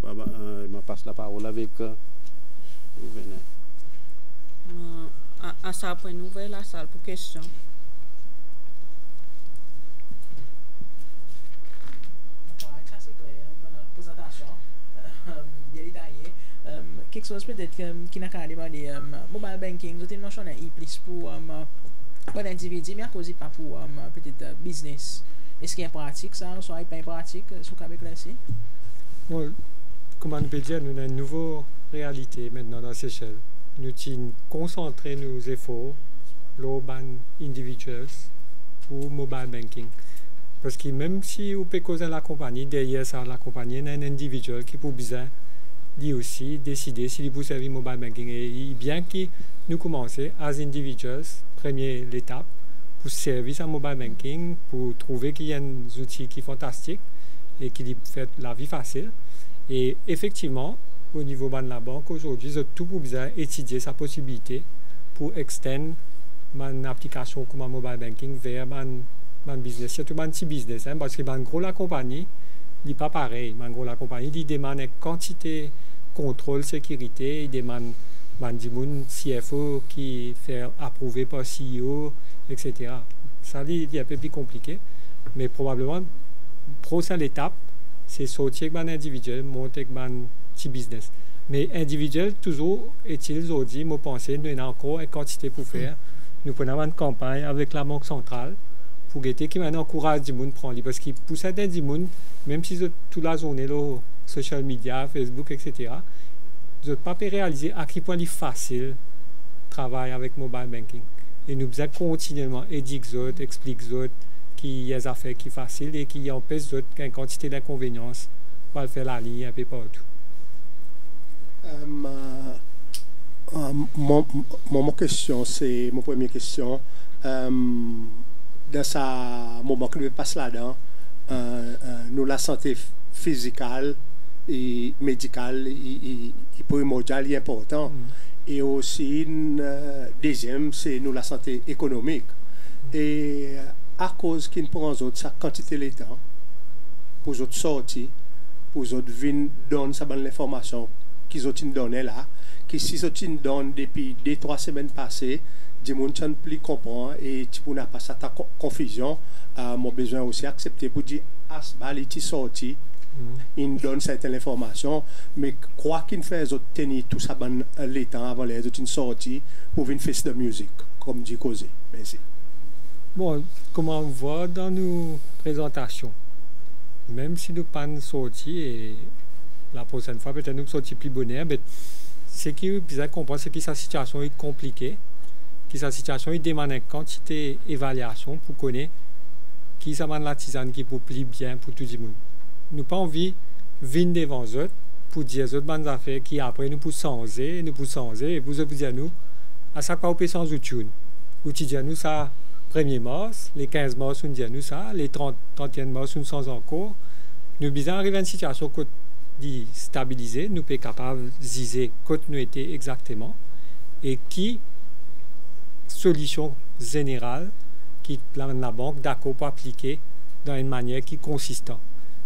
Je passe la parole avec gouverneur. À ça après nous ouvrir la salle pour questions. Ça c'est clair, présentation bien détaillée. Quelque chose peut-être qui n'a qu'à demander mobile banking, vous avez mentionné plus pour l'individu, mais à cause pas pour peut-être business. Est-ce qu'il y a pratique ça, soit pas pratique, sous Québec là ici? Bon, comme on peut dire, nous avons une nouvelle réalité maintenant dans Seychelles. Nous devons concentrer nos efforts, l'urban individuals, pour mobile banking. Parce que même si vous pouvez causer la compagnie, derrière ça, la compagnie, il y a un individuel qui peut besoin lui aussi décider s'il peut servir mobile banking. Et bien que nous commençons, as individuals, première étape, pour servir à mobile banking, pour trouver qu'il y a des outils qui sont fantastiques et qui font la vie facile. Et effectivement, au niveau de la banque, aujourd'hui, j'ai tout pour bien étudier sa possibilité pour extendre mon application comme mobile banking vers mon business, surtout mon petit business, hein, parce que mon gros la compagnie, n'est pas pareil. Mon gros la compagnie, il demande une quantité contrôle sécurité, il demande un CFO qui fait approuver par CEO, etc. Ça, il est un peu plus compliqué, mais probablement, prochaine étape, c'est sortir avec un individuel, monter avec un petit business. Mais individuel, toujours est-il aujourd'hui, je pense, nous avons encore une quantité pour faire. Nous prenons une campagne avec la Banque centrale pour guetter qui maintenant encourage du monde à prendre. Parce qu'il pour certains du monde, même si toute la journée, là, social media, Facebook, etc., vous n'avez pas pu réaliser à quel point il est facile de travailler avec mobile banking. Et nous devons continuellement éduquer les autres, expliquer les autres qu'il y a des affaires qui sont faciles et qui empêchent les autres qu'il y a une quantité d'inconvénients pour faire la ligne un peu partout. Mon question, c'est mon première question. Dans ce moment que nous passons là-dedans, nous la santé physique et médicale et primordiale est important. Et aussi, deuxième, c'est nous la santé économique. Et à cause qu'ils prennent sa quantité de temps pour autres sortir, pour autres venir donner sa bonne information qu'ils ont donné là, qui si ils ont donné depuis 2-3 semaines passées, des gens ne plus comprendre et tu peux pas cette confusion. Mon besoin aussi accepter pour dire asbal est sorti. Il donne certaines informations, mais quoi qu'il fait, ils ont tenu tout ça le temps avant les autres sorties pour venir faire de la musique, comme dit Causé. Merci. Bon, comme on voit dans nos présentations, même si nous pas sortis et la prochaine fois peut-être nous sortis plus bonheur, mais ce qui est bizarre comprendre, c'est que sa situation est compliquée, que sa situation demande une quantité d'évaluation pour connaître qui ça la tisane qui pour plus bien pour tout le monde. Nous pas envie de venir devant eux pour dire aux autres bonnes affaires qui après nous pour changer, et vous avez dire nous à chaque fois on peut changer de tune. Vous dire nous ça 1er mars, les 15 mars on dit nous ça, les 31 mars on change encore. Nous besoin arriver à une situation que dit stabiliser, nous sommes capables de dire quand nous étions exactement et qui solution générale qui la banque d'accord pour appliquer dans une manière qui est consistante.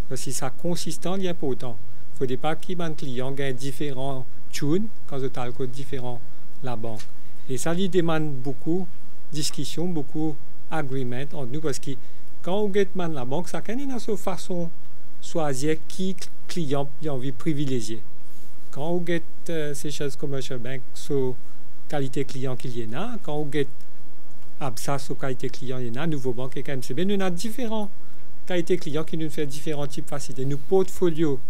Parce que ça consistant, il est important. Il ne faut pas que les clients aient différents tunes quand ils ont différents la banque. Et ça lui demande beaucoup de discussions, beaucoup d'agreements entre nous parce que quand on get la banque, ça a une façon de choisir qui client a envie de privilégier. Quand on get Seychelles Commercial Bank sur qualité client qu'il y en a, quand on get ABSA sur qualité client il y en a, Nouveau Banque et KMCB, nous avons différents qualité client qui nous fait différents types de facilités. Nos portfolios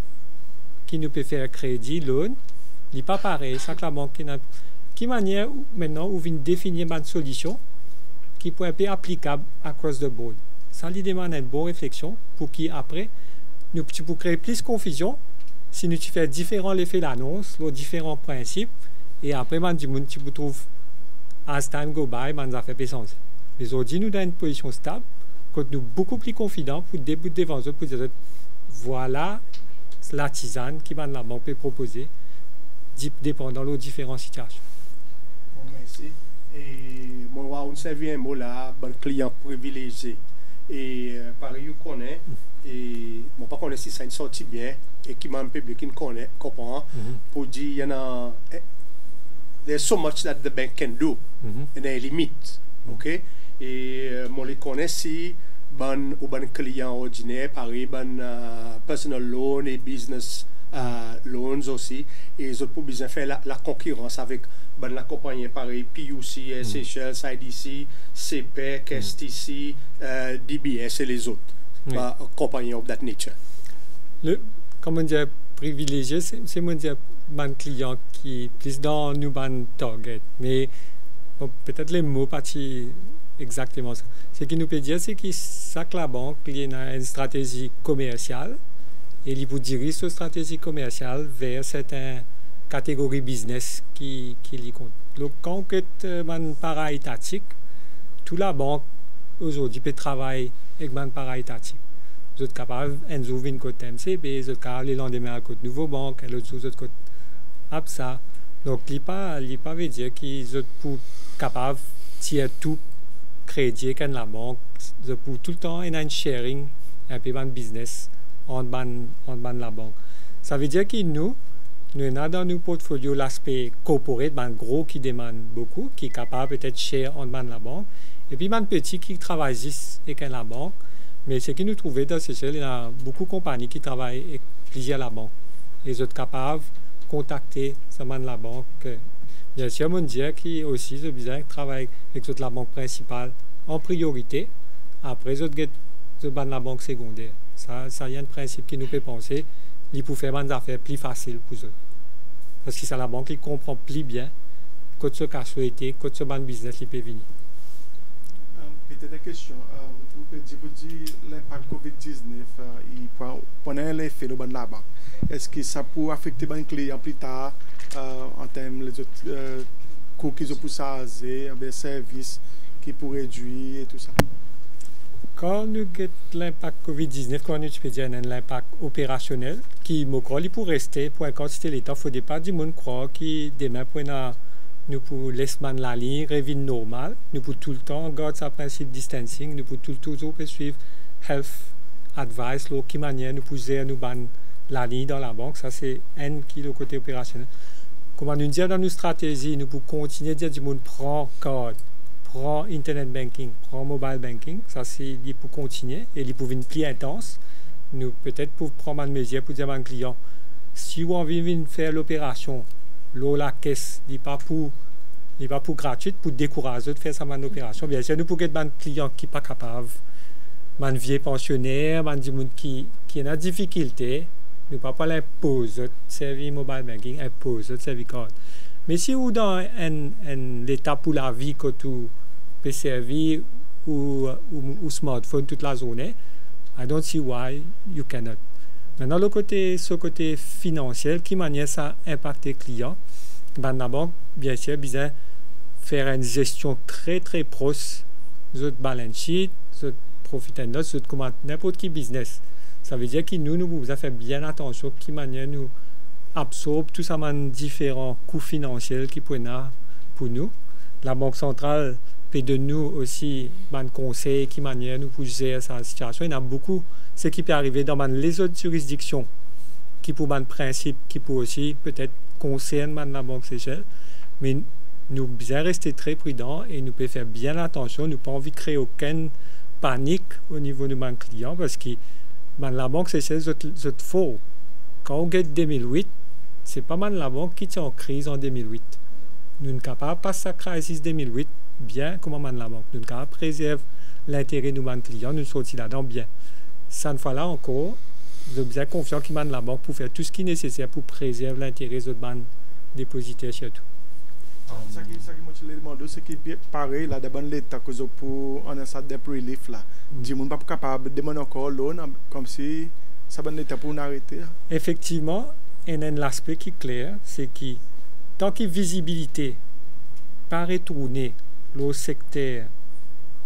qui nous peut faire crédit, loan, il n'est pas pareil. Chaque la banque qui manière maintenant où vient définir une solution qui peut être applicable across the board. Ça lui demande une bonne réflexion pour qu'après, nous pour créer plus de confusion si nous faisons différents effets d'annonce, les différents principes, et après, tu trouves as time go by, ça fait pas sens. Mais aujourd'hui, nous dans une position stable, nous sommes beaucoup plus confiants pour débuter devant eux pour dire voilà la tisane qui la banque peut proposer dépendant de différentes situations. Bon, merci. Et on servi un mot là, bon client privilégié. Et pareil, on connaît, et bon, pas connaît si ça ne sortit bien, et qui m'a un public qui connaît, comprend, pour dire il y en a. There's so much that the bank can do, and there are limits, ok? Et on les connaît si ou ban client ordinaire, pareil, ban personal loan et business loans aussi, et ils ont pour besoin faire la concurrence avec la compagnie pareil, PUC, Seychelles, IDC, CPEC, STC, DBS et les autres compagnies of that nature. Comment dire, privilégié, c'est mon dire un client qui plus dans nous target, mais bon, peut-être les mots partis exactement ça. Ce qui nous peut dire, c'est que chaque la banque il y a une stratégie commerciale et il pour diriger sa stratégie commerciale vers certaines catégories business qui les comptent. Donc, quand on est un para-étatique, toute la banque aujourd'hui peut travailler avec un para-étatique. Vous êtes capable d'ouvrir une côte MCB, vous êtes capable de lendemain à côté Nouveau Banque, et l'autre chose, côte APSA. Donc, il ne pas veut dire qu'ils sont capables de tirer tout crédit qu'en la banque. Pour tout le temps, il y a un sharing, un peu de business entre la banque. Ça veut dire que nous avons dans nos portfolios l'aspect corporate, un gros qui demande beaucoup, qui est capable peut-être de share entre la banque. Et puis, un petit qui travaille avec la banque. Mais ce que nous trouvons dans ces choses, il y a beaucoup de compagnies qui travaillent avec plusieurs la banque. Et ils sont capables de contacter la banque. Bien sûr, on dit qu'ils aussi ont besoin de travailler avec la banque principale en priorité. Après, ils ont la banque secondaire. Ça y a un principe qui nous fait penser qu'il peut faire des affaires plus faciles pour eux. Parce que c'est la banque qui comprend plus bien quand ce cas souhaité, quand ce business peut venir. Peut-être une question. Vous pouvez dire l'impact COVID-19 pendant l'effet de la banque. Est-ce que ça peut affecter les clients plus tard en termes des autres coûts qu'ils ont pour ça, des services qui pourraient réduire et tout ça? Quand nous avons l'impact COVID-19, quand nous peut dire l'impact opérationnel, qui pour rester, pour une quantité de l'État, il ne faut pas du monde croire que demain, nous pouvons laisser la ligne, revient normal, nous pouvons tout le temps garder ce principe de distancing, nous pouvons toujours suivre health advice, qui manière nous pouvons gérer la ligne dans la banque, ça c'est un qui est le côté opérationnel. Comme nous disons dans nos stratégies, nous pouvons continuer à dire du monde prend card, prend internet banking, prend mobile banking, ça c'est il pour continuer et il pour une plus intense. Nous peut-être pour prendre une mesure pour dire à un client, si vous avez envie de faire l'opération, la caisse n'est pas pour gratuite, pour décourager de faire ça une opération. Bien sûr, nous pouvons être un client qui n'est pas capable, un vieux pensionnaire, un monde qui a des difficultés, nous ne pouvons pas l'imposer de service mobile banking, imposer de service card. Mais si vous dans l'état pour la vie que tu peux servir ou smartphone toute la journée, I don't see why you cannot. Maintenant, ce côté financier, qui manière ça impacter les clients, la banque, bien sûr, besoin faire une gestion très très proche de votre balance sheet, de votre profit and loss, de n'importe quel business. Ça veut dire que nous devons faire bien attention qui manière nous absorbe tous ces différents coûts financiers qui peuvent être pour nous. La Banque centrale peut de nous aussi un conseil qui manière nous pour gérer cette situation. Il y a beaucoup ce qui peut arriver dans les autres juridictions qui pour un principe qui peut aussi peut-être concerner la Banque Seychelles. Mais nous devons bien rester très prudents et nous pouvons faire bien attention. Nous n'avons pas envie de créer aucune panique au niveau de nos clients parce que la Banque Seychelles est faux. Quand on gagne 2008, c'est pas mal la banque qui est en crise en 2008. Nous ne sommes pas passer la crise 2008 bien comme la banque. Nous ne sommes pas préserver l'intérêt de nos clients, nous sommes là-dedans bien. Cette fois-là encore, nous sommes bien confiants que la banque pour faire tout ce qui est nécessaire pour préserver l'intérêt de nos dépositaires surtout. Ça qui me demande, c'est qu'il est pareil là dans l'état que pour on a ça de relief là. Du monde pas capable de demander encore loan comme si ça va l'état pour arrêter. Effectivement, il y a un aspect qui est clair, c'est que tant que visibilité pas retourner le secteur,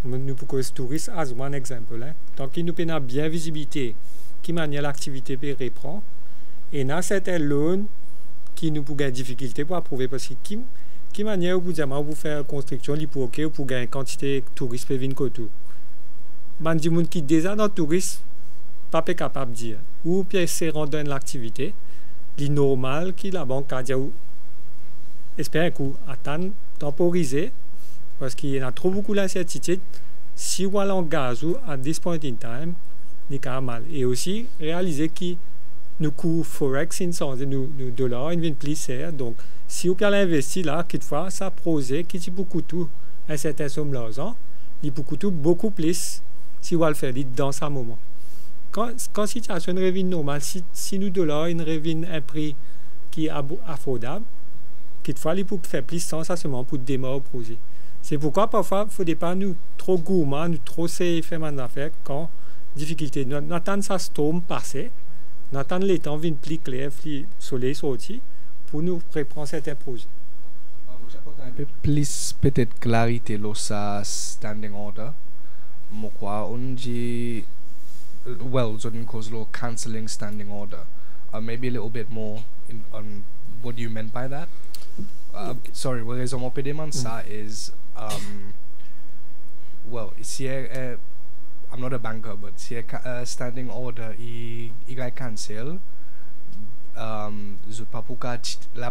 nous pouvons le tourisme as un exemple, tant que nous avons bien visibilité, qui manière l'activité peut reprendre, et dans certains loans qui nous pouvons avoir des difficultés pour approuver parce que qui manière vous dire vous faire construction li pour OK pour gagner quantité de touristes peut venir côté. Man du monde qui déjà dans tourisme pas capable de dire ou bien c'est rendre l'activité li normal qui la banque a dit espère que attendre temporiser parce qu'il y a trop beaucoup d'incertitude si on l'engage à this point in time il y mal et aussi réaliser que nos coûts forex nos dollars ils viennent plus cher donc si vous avez investi là, quelquefois, ça projet qui dit beaucoup tout un certain somme d'argent, il beaucoup tout beaucoup plus si vous le faites dans ce moment. Quand la situation revient normale, si nous dollars une revient un prix qui est affordable, quelquefois il peut faire plus sans ça seulement pour démarrer le projet. C'est pourquoi parfois il ne faut pas nous trop gourmand, nous trop faire des affaires quand difficulté. Nous attendons ça storm passer On attend les temps viennent plus clair, le soleil sorti, pour nous préparer certains projets. Un peu plus peut-être clarité là ça standing order. Moi quoi on dit well so cause lo cancelling standing order. Maybe a little bit more on what do you meant by that? Sorry, what raison mon demande ça is well si I'm not a banker but si standing order il cancel la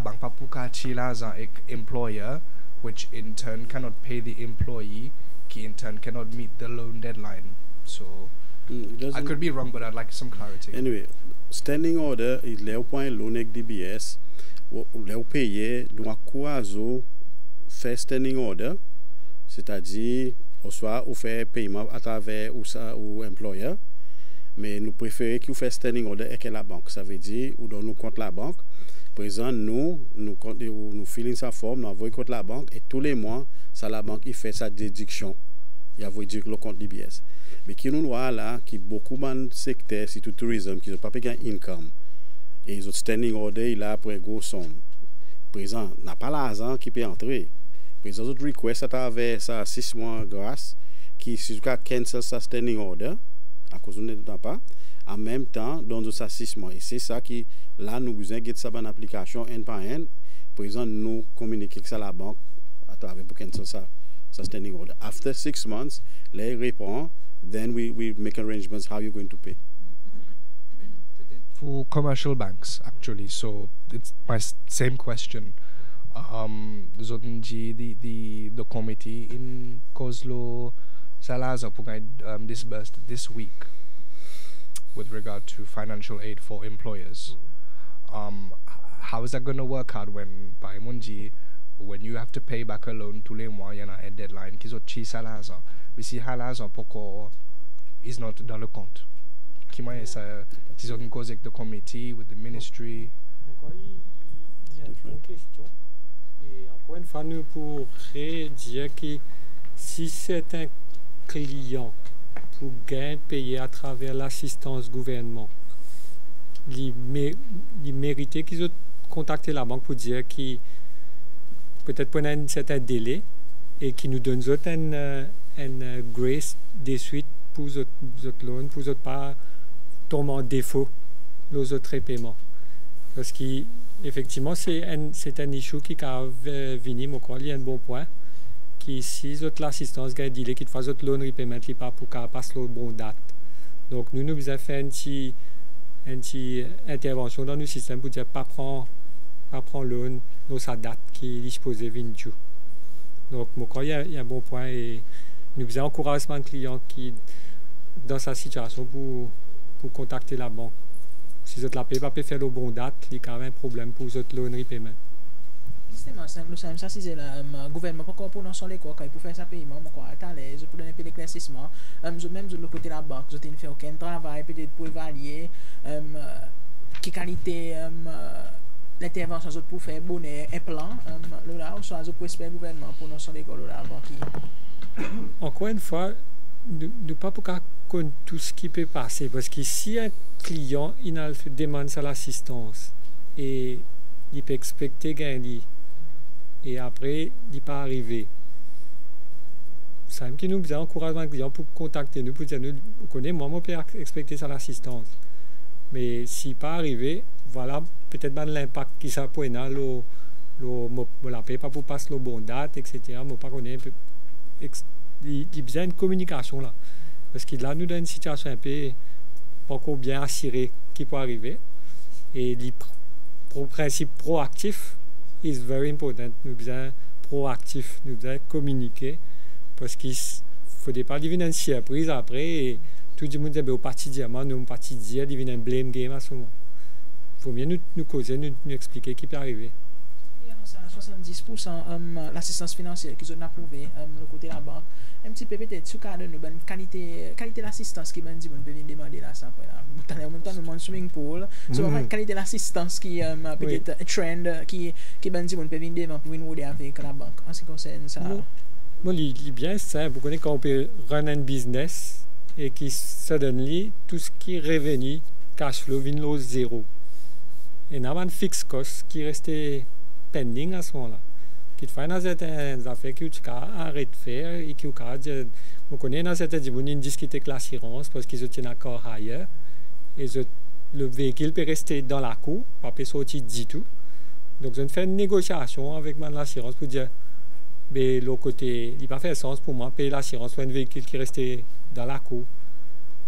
banque pas pour l'argent employer which in turn cannot pay the employee qui in turn cannot meet the loan deadline. So I could be wrong but I'd like some clarity. Anyway, standing order il est au point loan avec DBS ou payer doit quoi faire standing order, c'est-à-dire soit ou faire paiement à travers ou employeur, mais nous préférons qu'il fasse standing order avec la banque. Ça veut dire ou dans nous compte la banque. Par exemple, nous filons sa forme, nous envoyons compte la banque et tous les mois, ça la banque il fait sa déduction. Il a dire le compte DBS. Mais qui nous voit là, qui beaucoup de secteurs, surtout tourisme, qui n'ont pas payé income. Et ils ont standing order, il a après gros somme. Par exemple, n'a pas l'argent qui peut entrer. Par exemple, autres request à travers ça 6 mois grâce, qui si tu cancel sa standing order, à cause de ne pas, en même temps, dans ça 6 mois. Et c'est ça qui, là, nous besoin de ça en application N par N. Par exemple, nous communiquer ça à la banque à travers pour cancel ça standing order. After 6 months, les répond, then we make arrangements how you're going to pay. For commercial banks, actually, so it's my same question. The committee in Kozlo Salazar disbursed this week with regard to financial aid for employers. How is that going to work out when by Munji, when you have to pay back a loan to les mois, il y a un deadline qui est chi Salazar, mais si Salazar pourquoi is not dans le compte? Qui m'a ça ils ont causé avec the committee with the ministry. Il y a une question. Et encore une fois, nous pourrions dire que si c'est un client pour gain payé à travers l'assistance gouvernement, il méritait qu'ils aient contacté la banque pour dire qu'ils peut-être pendant un certain délai et qui nous donne un grace des suites pour autres loans, pour autres pas tomber en défaut les autres paiements. Parce qu'effectivement, c'est un issue qui a venu, il y a un bon point, qui si l'assistance a dit qu'il fasse autre loan repayment, il pas pour qu'elle passe le bon date. Donc nous avons fait une petite intervention dans le système pour dire pas prendre loan dans sa date qui est disposée venir. Donc il y a un bon point et nous avons encouragé un client qui dans sa situation pour contacter la banque. Si vous la paye pas faire le bon date, il y a quand même un problème pour votre loan repayment. Justement, ça c'est le gouvernement pour non les quoi pour faire ça paiement quoi à l'aise pour donner l'éclaircissement même de l'autre côté de la banque, je ne fais aucun travail peut-être pour évaluer quelle qualité l'intervention pour faire bonnet un plan là on soit pour espérer le gouvernement pour non les quoi là avant qui encore une fois ne pas pour qu'on tout ce qui peut passer parce que si un client il demande ça l'assistance et il peut expecter gagner et après il pas arriver ça qui nous besoin encourager un client pour contacter nous pour dire nous connaît moi peut expecter ça l'assistance mais si pas arrivé voilà peut-être ben l'impact qui ça peut na la paye pas pour passer le bon date etc moi pas connaît il y a besoin de communication là parce que là nous dans une situation un peu pas encore bien assurée qui peut arriver et le principe proactif is very important. Nous besoin proactif, nous besoin communiquer parce qu'il faut pas devenir une surprise après et tout le monde dit au parti diamant nous parti dire devenir un blame game à ce moment. Il faut bien nous causer, nous expliquer qui peut arriver. 70% l'assistance financière qu'ils ont approuvé le côté de la banque un petit peu peut-être sous cadre de bonne qualité l'assistance qui m'a dit on peut venir demander là ça en même temps nous swimming pool sur qualité l'assistance qui peut-être trend qui m'a dit on peut venir demander pour venir avec la banque en ce qui concerne ça bon il est bien simple vous connaissez quand on peut run un business et qui suddenly tout ce qui est revenu cash flow vient au zéro. Et il y a un fixe cost qui restait pending à ce moment-là. Qu'il faut dans certaines affaires que tu arrêtes de faire et que on connaît dans certaines gens qui discutent avec l'assurance parce qu'ils ont un accord ailleurs et le véhicule peut rester dans la cour, pas peut sortir du tout. Donc je fais une négociation avec l'assurance pour dire mais l'autre côté, il n'a pas fait sens pour moi payer l'assurance pour un véhicule qui restait dans la cour.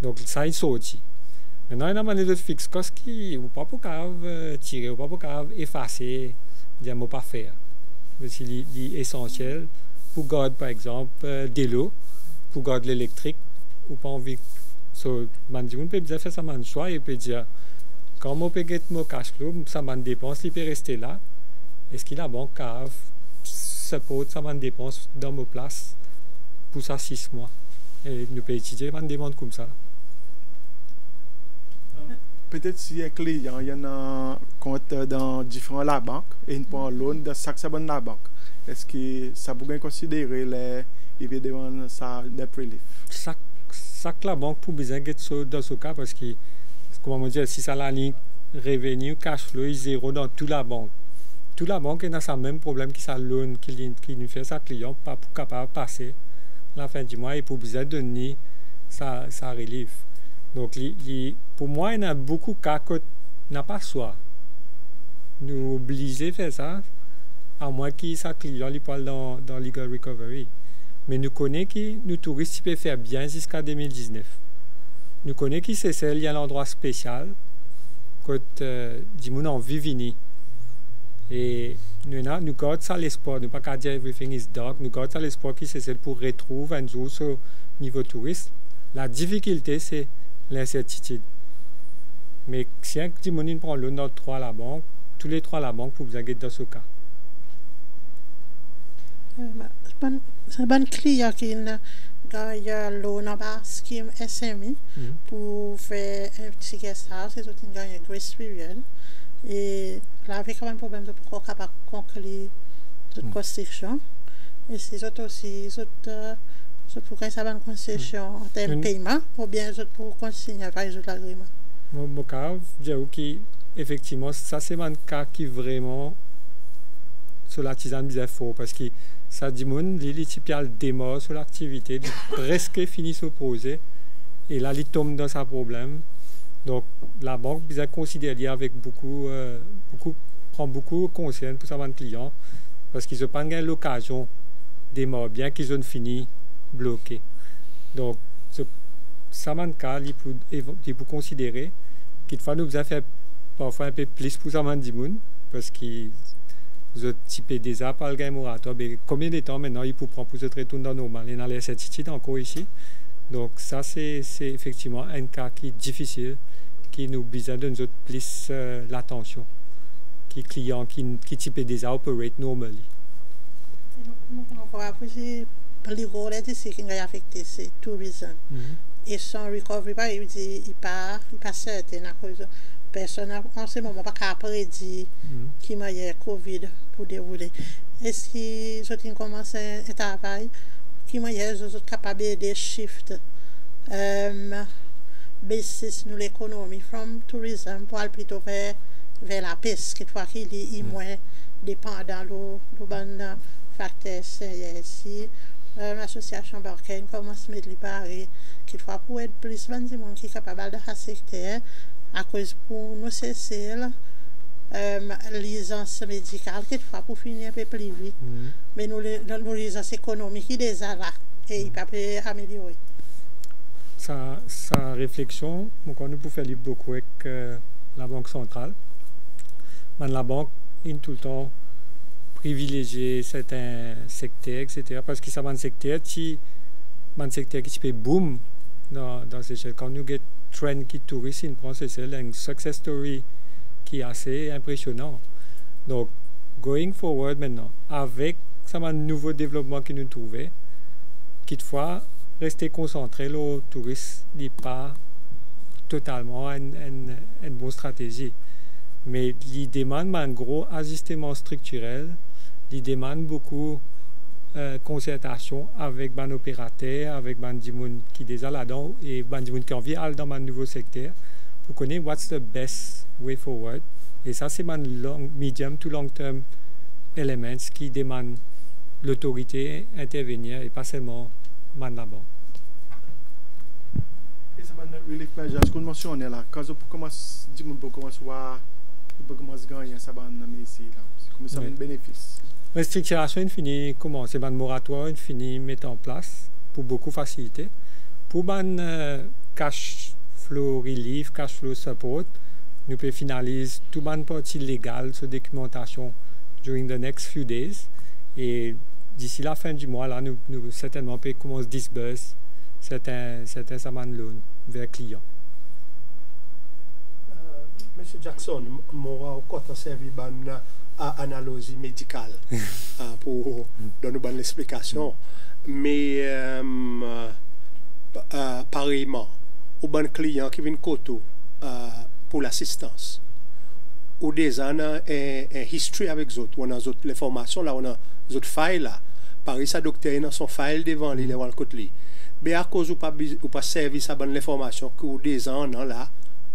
Donc ça il sortit. Maintenant il y a des autres fixes costs qui ne pas pour tirer, ou pas pour effacer, dire ne pas faire. C'est essentiel pour garder par exemple de l'eau, pour garder l'électrique, ou pas envie. So, on peut bien faire ça man choix et peut dire quand on peut get mon cash flow, ça man dépense, il peut rester là. Est-ce qu'il a bon cave, support ça man dépense dans mon place pour ça 6 mois. Et nous peut étudier man demande comme ça. Peut-être si un client il y en a compte dans différents la banque et il prend loan de chaque sabon la banque. Est-ce que ça pourrait considérer les évidemment ça des relief? Chaque la banque pour besoin de dans ce cas parce que comment dire si ça la ligne revenu cash flow est zéro dans toute la banque. Toute la banque a ça même problème qui ça loan qui nous fait ça client pas pour capable passer la fin du mois et pour besoin de donner ça relief. Donc, pour moi, il y a beaucoup de cas que n'a pas choix. Nous obligés de faire ça, à moins que ça client parle dans Legal Recovery. Mais nous connaissons que nous touristes peuvent faire bien jusqu'à 2019. Nous connaissons que c'est celle, il y a un endroit spécial, quand du monde en vivini. Et nous gardons ça l'espoir, nous ne pouvons pas dire everything is dark, nous gardons ça l'espoir que c'est celle pour retrouver un jour au niveau touriste. La difficulté, c'est l'incertitude. Mais si un petit monde prend l'eau dans 3 la banque, tous les 3 la banque pour vous aider dans ce cas. C'est un bon client qui a l'eau dans la scheme SMI pour faire un petit guest house, c'est une gagne grace period. Et là, avec quand même un problème de pourquoi capable de conclure toute construction. Et c'est aussi pour que ça va une concession en termes de paiement ou bien pour consigner par les autres agréments. Mon cas, je dis qu'effectivement, ça c'est un cas qui vraiment sur la tisane bizarre fort parce que ça dit mon il y a le démon sur l'activité, presque fini ce projet et là il tombe dans un problème. Donc la banque bizarre considère avec prend beaucoup conscience pour ça client parce qu'ils n'ont pas eu l'occasion de démarrer bien qu'ils ont fini bloqué. Donc, ça m'a cas, il faut considérer qu'il faut nous faire parfois un peu plus pour ça m'a dit parce que vous avez typé déjà par le gain moratoire. Combien de temps maintenant il faut prendre pour se retourner dans normal? Il y a les certitudes encore ici. Donc, ça, c'est effectivement un cas qui est difficile, qui nous besoin de nous plus l'attention, qui client qui type déjà operate normally. Le rôle ici qui est affecté, c'est le tourisme. Et son recovery, il pas certain à cause de personne en ce moment pas prédire qui m'a eu Covid pour dérouler. Est-ce que je commence un travail qui m'a eu capable de shift basis nous l'économie from tourism pour aller plutôt vers la pêche, cette fois qu'il est moins dépendant de bon facteur ici. L'association bancaire commence à me libérer qu'il faut pour être plus de monde qui est capable de secteur à cause pour nous cesser licence médicale qu'il faut pour finir un peu plus vite mais nous licence économique qui est déjà là et il peut améliorer sa réflexion nous pouvons faire beaucoup avec la banque centrale mais la banque est tout le temps privilégier certains secteurs, etc. Parce que ça va un secteur qui fait boom dans ces choses. Quand nous avons un trend qui touriste, c'est un success story qui est assez impressionnant. Donc, going forward maintenant, avec un nouveau développement que nous trouvons, toutefois, rester concentré sur le tourisme n'est pas totalement une bonne stratégie. Mais il demande un gros ajustement structurel, il demande beaucoup de concertation avec les opérateurs, avec les gens qui sont déjà là-dedans et les gens qui ont envie d'aller dans un nouveau secteur pour connaître what's the best way forward. Et ça, c'est un medium to long term elements qui demandent l'autorité intervenir et pas seulement la banque. Et ça va relief measures qu'on mentionne là, quand on commence à gagner ça va ici là, comme ça un bénéfice. Restriction infinie, comment c'est un moratoire infini mis en place pour beaucoup faciliter. Pour un cash flow relief, cash flow support, nous pouvons finaliser toute une partie légale sur documentation during the next few days. Et d'ici la fin du mois, là, nous certainement pouvons commencer à disburse certains loans vers clients. Monsieur Jackson, moi, quand servi une analogie médicale pour donner une bonne explication, mais pareillement, au bon client qui vient côté pour l'assistance, ou des ans un history avec eux autres, on a les formations là, on a les autres files là, pareil ça docteur dans son file devant lui, devant le côté. Mais à cause ou pas service à bonne information que des ans là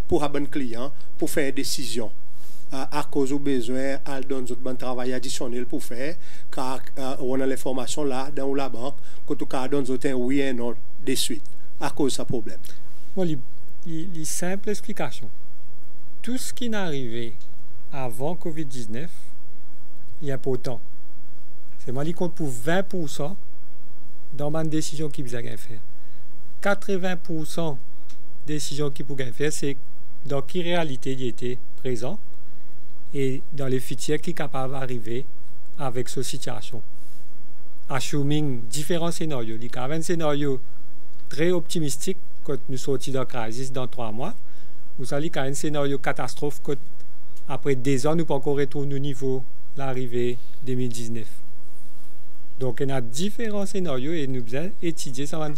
pour un bon client pour faire une décision à cause du besoin à donner un bon travail additionnel pour faire car on a l'information là dans la banque que tout cas donne un oui et non de suite à cause de ce problème. Bon, les simple explication. Tout ce qui n'est arrivé avant Covid-19 il est important. C'est moi qui compte pour 20% dans ma décision qui vous a faire. 80% décision qui pourrait faire, c'est dans quelle réalité il était présent et dans les futurs qui est capable d'arriver avec cette situation. Assuming différents scénarios. Il y a un scénario très optimistique quand nous sortons de la crise dans 3 mois. Vous avez un scénario catastrophe quand après 2 ans, nous ne pouvons pas encore retourner au niveau de l'arrivée 2019. Donc, il y a différents scénarios et nous devons étudier ça.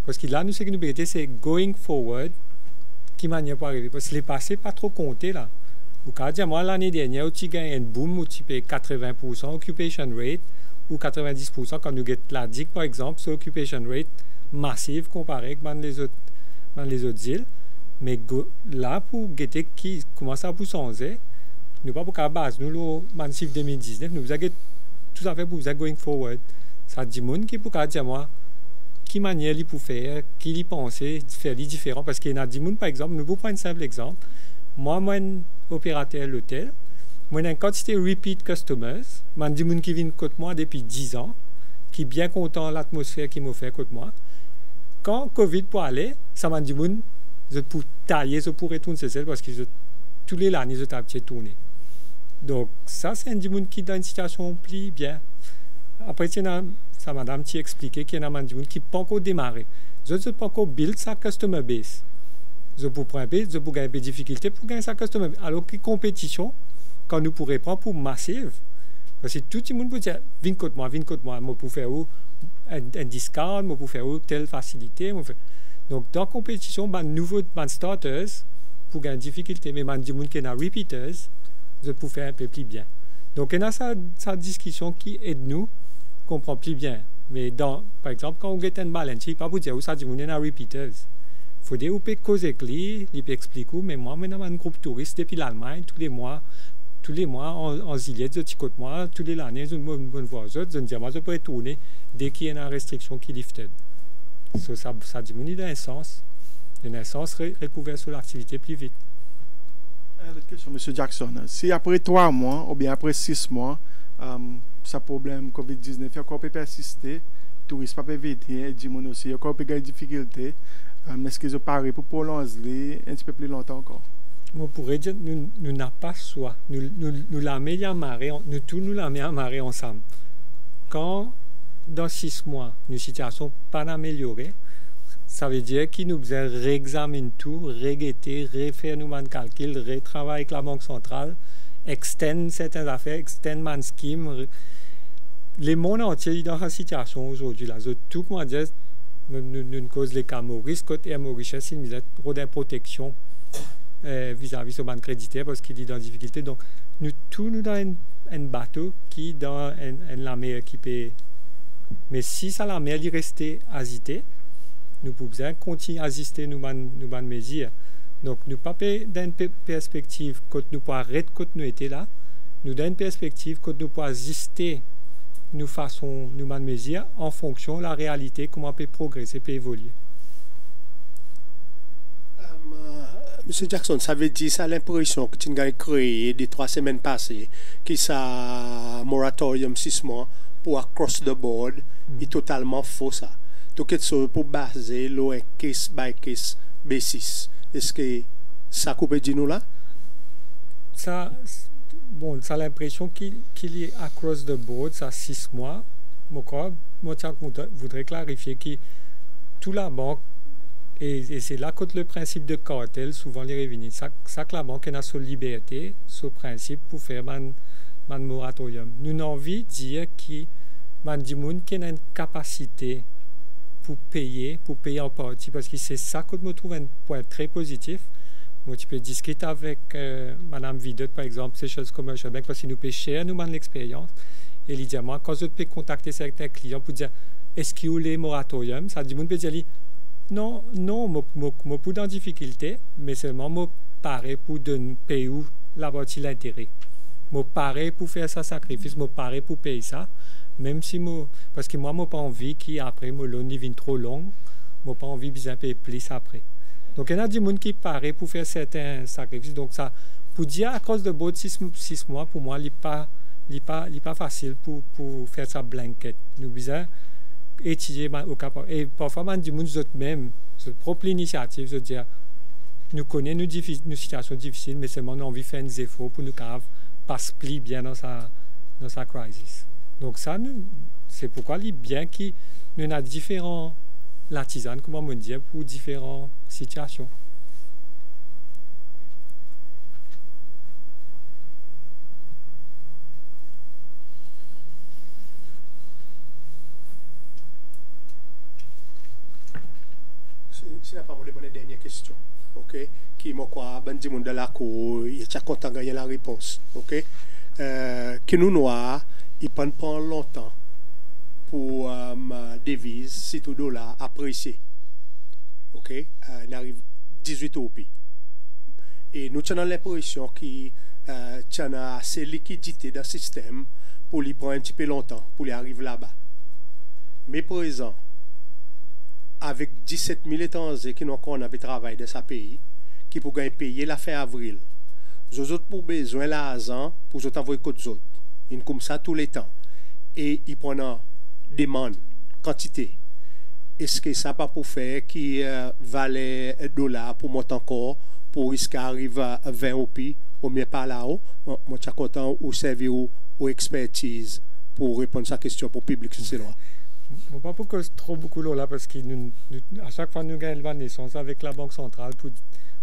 Parce que là, nous, ce que nous vérité, c'est going forward, qui manière pour arriver. Parce que les passés pas trop compté là. Vous pouvez dire, moi, l'année dernière, tu gagnes un boom où tu payes 80% occupation rate ou 90% quand nous avons la DIC, par exemple, c'est occupation rate massive comparé avec les autres îles. Mais là, pour guetter qui commence à vous changer, nous pas pour qu'à base, nous, le massif 2019, nous avons tout à fait pour vous going forward. Ça dit monde qui pour dire moi qui manière il pour faire, qui il penser faire les différents parce qu'il y a des monde par exemple, nous vous prendre un simple exemple. Moi un opérateur l'hôtel, moi une quantité repeat customers, moi des monde qui viennent côté moi depuis 10 ans, qui bien content l'atmosphère qui m'offre côté moi. Quand Covid pour aller, ça m'a dit monde je pour tailler, je pour retourner c'est parce que tous les années je t'ai tourné. Donc, ça, c'est un monde qui est dans une situation plus bien. Après, ça madame qui expliqué qu'il y a un monde qui n'a pas encore démarré. Je ne peux pas encore build sa customer base. Je peux prendre un peu, je peux gagner des difficultés pour gagner sa customer base. Alors que compétition, quand nous pourrions prendre pour massive, parce que tout le monde peut dire, viens contre moi, je peux faire un discount, je peux faire telle facilité. Donc, dans la compétition, les nouveaux starters, pour gagner des difficultés, mais les gens qui sont repeaters, je peux faire un peu plus bien. Donc, il y a cette discussion qui aide nous à comprendre plus bien. Mais par exemple, quand on a un balance, il ne faut pas vous dire où ça dit qu'on est un repeaters. Il faut dire qu'on peut causer avec lui, il peut expliquer. Mais moi, je suis un groupe touriste depuis l'Allemagne, tous les mois, en Ziliette, je suis côté moi, tous les années, je me vois eux, je me dis, moi, je peux retourner dès qu'il y a une restriction qui est liftée. Ça dit qu'on est dans un sens. Il y a un sens recouvert sur l'activité plus vite. L'autre question, M. Jackson. Si après 3 mois ou bien après 6 mois, ce problème COVID-19 encore peut persister, les touristes ne peuvent pas éviter, dit mon aussi, encore peut avoir des difficultés, est-ce qu'ils sont parés pour prolonger un petit peu plus longtemps encore? On pourrait dire que nous n'avons pas choix. Nous la mettons à marrer, nous la mettons à marrer ensemble. Quand, dans 6 mois, une situation pas améliorée, ça veut dire qu'il nous besoin réexaminer tout, reguetter, refaire nos calculs, retravailler avec la Banque centrale, extendre certaines affaires, extendre man scheme. Le monde entier est dans cette situation aujourd'hui. Tout le monde dit nous cause les cas Maurice, côté Maurice, il nous a trop d'improtection vis-à-vis de banque créditaire parce qu'il est dans difficulté. Donc, nous dans un bateau qui est dans la mer qui peut. Mais si ça la mer, il restait agité, nous pouvons continuer à assister nous mesures. Donc, nous pas dans une perspective que nous pouvons arrêter quand nous étions là, nous dans une perspective que nous pouvons ajuster nos façons, nous mesures en fonction de la réalité, comment on peut progresser, peut évoluer. Monsieur Jackson, ça veut dire, ça a l'impression que tu as créé des 3 semaines passées, que ça moratorium 6 mois pour across the board est totalement faux ça. Donc, c'est pour baser le case by case basis. Est-ce que ça coupe dit nous là? Ça, bon, ça a l'impression qu'il est across the board, ça 6 mois. Moi, je voudrais clarifier que toute la banque, et c'est là que le principe de cartel, souvent les revenus, ça que la banque a sa liberté, ce principe pour faire un moratorium. Nous avons envie de dire qu'il y a des gens qui ont une capacité pour payer en partie, parce que c'est ça que je trouve un point très positif. Moi, tu peux discuter avec Mme Vidot, par exemple, ces choses comme Commercial Bank, parce que nous payons cher, nous avons l'expérience. Et il dit, moi, quand je peux contacter certains clients pour dire, est-ce qu'il y a les moratoriums, ça dit, on peut dire, non, je suis dans difficulté, mais seulement je parais pour payer la partie de l'intérêt. Je parais pour faire ça sacrifice, je parais pour payer ça, même si parce que moi, je n'ai pas envie qu'après, mon loan devienne trop long, je n'ai pas envie de payer plus après. Donc, il y a des gens qui paraissent pour faire certains sacrifices. Donc, ça, pour dire à cause de bout 6 mois, pour moi, il n'est pas facile pour faire ça blanket. Nous besoin étudier au cas par. Et parfois, des gens même, notre propre initiative, je veux dire, nous connaissons nos situations difficiles, mais seulement nous avons envie de faire des efforts pour nous passer plus bien dans sa crise. Donc, ça, c'est pourquoi il est bien qu'il y a différents l'artisan, comment on dit, pour différentes situations. Ce n'est pas mon dernière question, ok? Qui m'a quoi, bandi monde la cour, il est content de gagner la réponse, ok? Que nous noirs, il prend pas longtemps pour devise, si tout dollar apprécié. Ok? Il arrive 18 euros. Et nous avons l'impression qu'il y a assez de liquidité dans le système pour lui prendre un petit peu longtemps, pour lui arriver là-bas. Mais pour exemple, avec 17 000 étrangers qui n'ont pas travail dans ce pays, qui pour payer la fin avril, nous avons pour besoin l'argent pour nous envoyer aux autres. Ils comme ça tous les temps. Et ils prennent demande, quantité. Est-ce que ça pas pour faire qui valait $, pour monter encore, pour risquer d'arriver à 20 roupies, au mieux pas là-haut? Moi, je suis content de servir aux expertise pour répondre à cette question pour le public, c'est loin. Je ne pas pour que trop beaucoup là, parce qu'à chaque fois nous gagnons la naissance avec la Banque centrale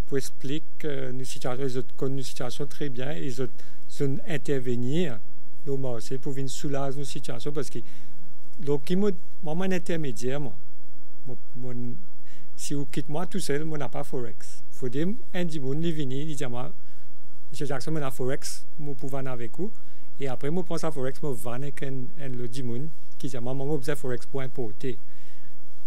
pour expliquer une situation très bien et ils ont intervenir au marché pour venir soulager nos situations parce que donc moi un intermédiaire si vous quittez moi tout seul moi n'a pas forex faut dire un du monde il vient il dit moi monsieur Jackson moi a forex moi pour vendre avec vous et après moi prends ça forex moi vendre avec un le du monde qui dit moi besoin forex pour importer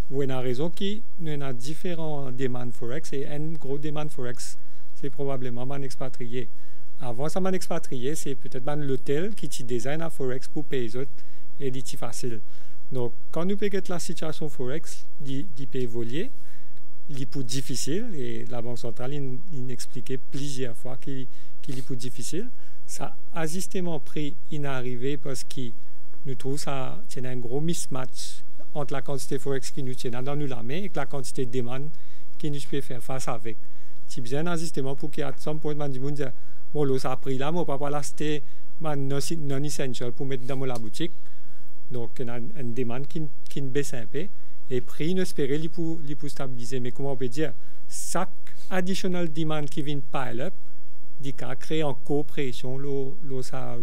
vous avez raison qu'il y a différents demandes forex et une grosse demande forex c'est probablement un expatrié. Avant ça, mon expatrié, c'est peut-être l'hôtel qui design à Forex pour payer les autres et c'est facile. Donc, quand nous payons la situation Forex, il peut évoluer, il est plus difficile et la Banque centrale il expliquait plusieurs fois qu'il est plus difficile. Ça a justement pris une arrivée parce que nous trouvons ça c'est un gros mismatch entre la quantité Forex qui nous tient dans nous la main et la quantité de demande qui nous peut faire face avec. C'est bien un système pour qu'il y ait un point de monde bon, ça a pris là, mais on ne peut pas l'acheter non-essentiel pour mettre dans la boutique. Donc, il y a une demande qui baisse un peu. Et prix, nous espérons pour stabiliser. Mais comment on peut dire, chaque additional demand qui vient pile up, il crée en coopération le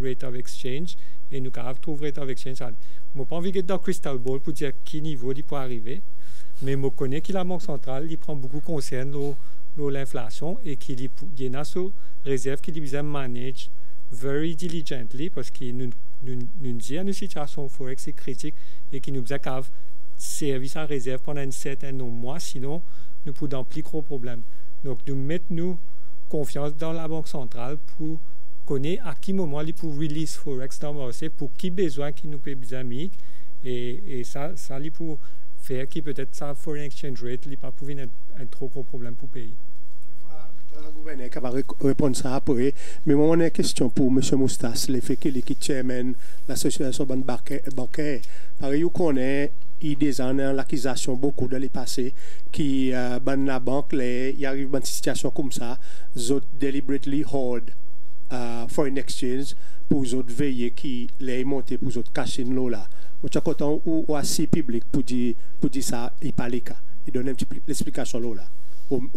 rate of exchange. Et nous avons trouvé rate of exchange. Je n'ai pas envie d'être dans le crystal ball pour dire quel niveau il peut arriver. Mais je connais que la Banque centrale il prend beaucoup concerne l'inflation et qu'il y a une réserve qui doit manage very diligently parce que nous dit une situation forex est critique et qui nous a servir sa réserve pendant un certain nombre de mois, sinon nous pouvons dans plus gros problèmes. Donc, nous mettons confiance dans la Banque centrale pour connaître à quel moment il pour release Forex dans le marché, pour qui besoin qui nous peut bien mis. Et ça il pour faire qui peut-être ça foreign exchange rate, il pas pouvoir être un trop gros problème pour le pays. Le gouverneur qui va répondre ça après. Mais moi, on a une question pour M. Moustas, le fait qu'il est chairman de l'association bancaire. Pareil, vous connaissez, il y a l'accusation beaucoup dans les passés qui, dans la banque, il y arrive dans une situation comme ça, ils deliberately hold foreign exchange pour les autres veiller qui les monter pour les autres cacher l'eau là. Je suis content ou assez public pour dire ça, il parle cas. Il donne un petit l'explication là. Ou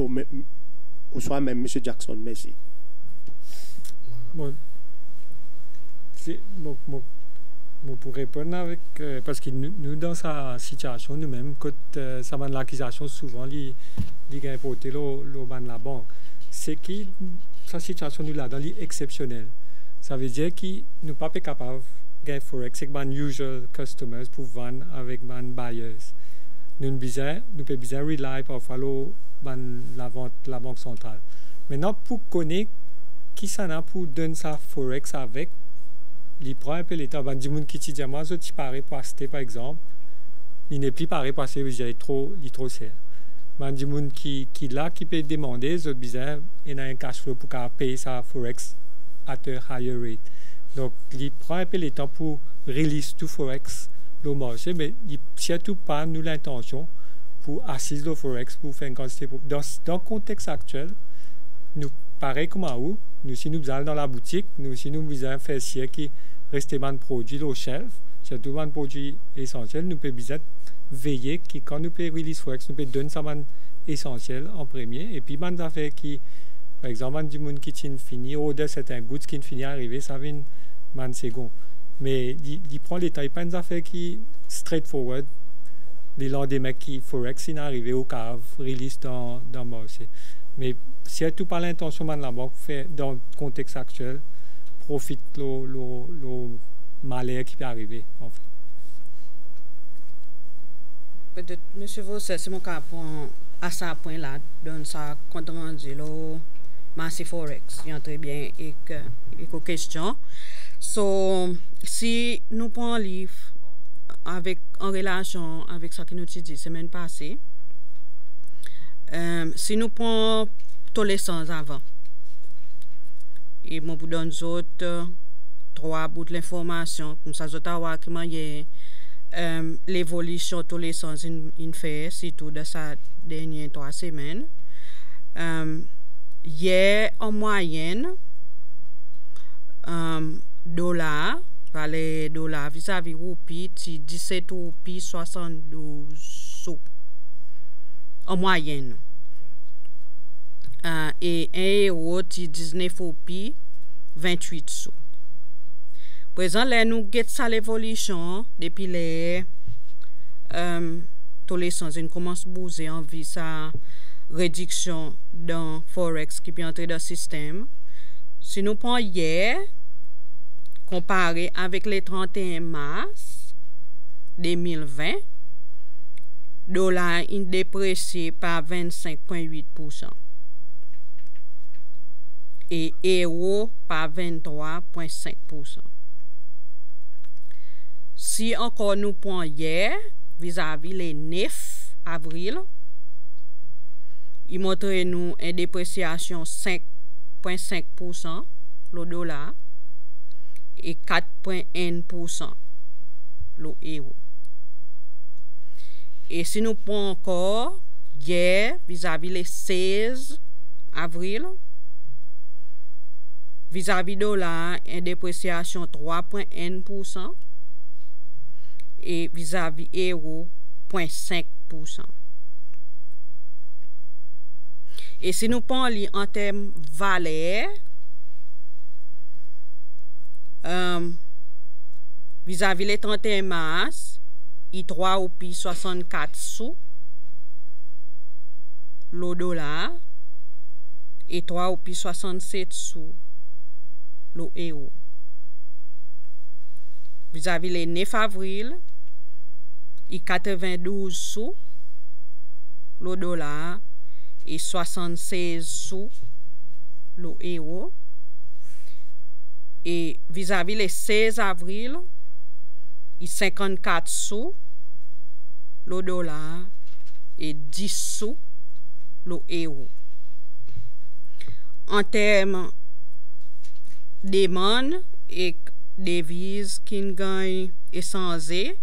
soit même M. Jackson, merci. Bon, pour répondre avec, parce que nous dans sa situation, nous-mêmes, quand ça va l'accusation, souvent, il a importé la banque. C'est que sa situation, nous là, dans l'exceptionnel. Ça veut dire que nous ne sommes pas capables de forex avec les usual customers pour vendre avec les buyers. Nous pouvons bien rely parfois la vente la banque centrale. Maintenant, pour connaître qui ça a pour donner sa forex avec, il prend un peu l'état. Il y a des gens qui disent moi, je suis paré pour acheter par exemple, il n'est plus paré parce qu'il est trop cher. Il y a des gens qui peut demander, je dis il y a un cash flow pour payer sa forex à un higher rate. Donc, il prend un peu le temps pour release tout forex le marché, mais il n'y a surtout pas nous l'intention pour assister le forex pour faire une quantité. Dans le contexte actuel, nous, pareil comme à vous, nous, si nous allons dans la boutique, si nous besoin faire sier qui reste un produit au shelf, surtout un produit essentiel, nous pouvons bien veiller que quand nous pouvons release forex, nous pouvons donner ça essentiel en premier, et puis des affaires qui, par exemple, du monde qui finit, ou de certains goods qui finit à arriver, ça vient un second. Mais il prend les temps, il n'y a pas des affaires qui straightforward. Les lendemains qui forex il est arrivé au cave, release dans le marché. Mais si tout pas l'intention de la banque fait dans le contexte actuel, profite le malheur qui peut arriver en fait. Peut-être, M. Vos, c'est mon cas à ce point-là, dans sa compte rendu le marché forex, il y a très bien et question. So, si nous prenons un livre en relation avec ce que nous avons dit semaine passée, si nous prenons tous les sens avant, et moi vous donne autres trois bouts de l'information, comme ça, vous avez comment l'évolution tous les sens in fait, surtout dans sa dernière 3 semaines. Hier, en moyenne, dollars, les dollars vis-à-vis roupies, 17 roupies 72 sous en moyenne. Et 1 euro, 19 roupies 28 sous. Présent, là, nous avons ça l'évolution depuis les tous les sens. Nous commence à bouger en vue sa réduction dans Forex qui peut entrer dans le système. Si nous prenons hier, comparé avec les 31 mars 2020, dollar est déprécié par 25,8% et euro par 23,5%. Si encore nous prenons hier, vis-à-vis les 9 avril, il montre nous une dépréciation 5,5% le dollar et 4,1% le euro. Et si nous prenons encore hier, vis-à-vis les 16 avril, vis-à-vis dollar, une dépréciation 3,1% et vis-à-vis euro, 0,5%. Et si nous prenons en termes valeur, vis-à-vis les 31 mars, il 3 ou puis 64 sous le dollar et 3 ou puis 67 sous le euro. Vis-à-vis les 9 avril, il 92 sous le dollar et 76 sous le euro. Et vis-à-vis le 16 avril, il 54 sous le dollar et 10 sous le euro. En termes de demande et devises qui gagnent échangées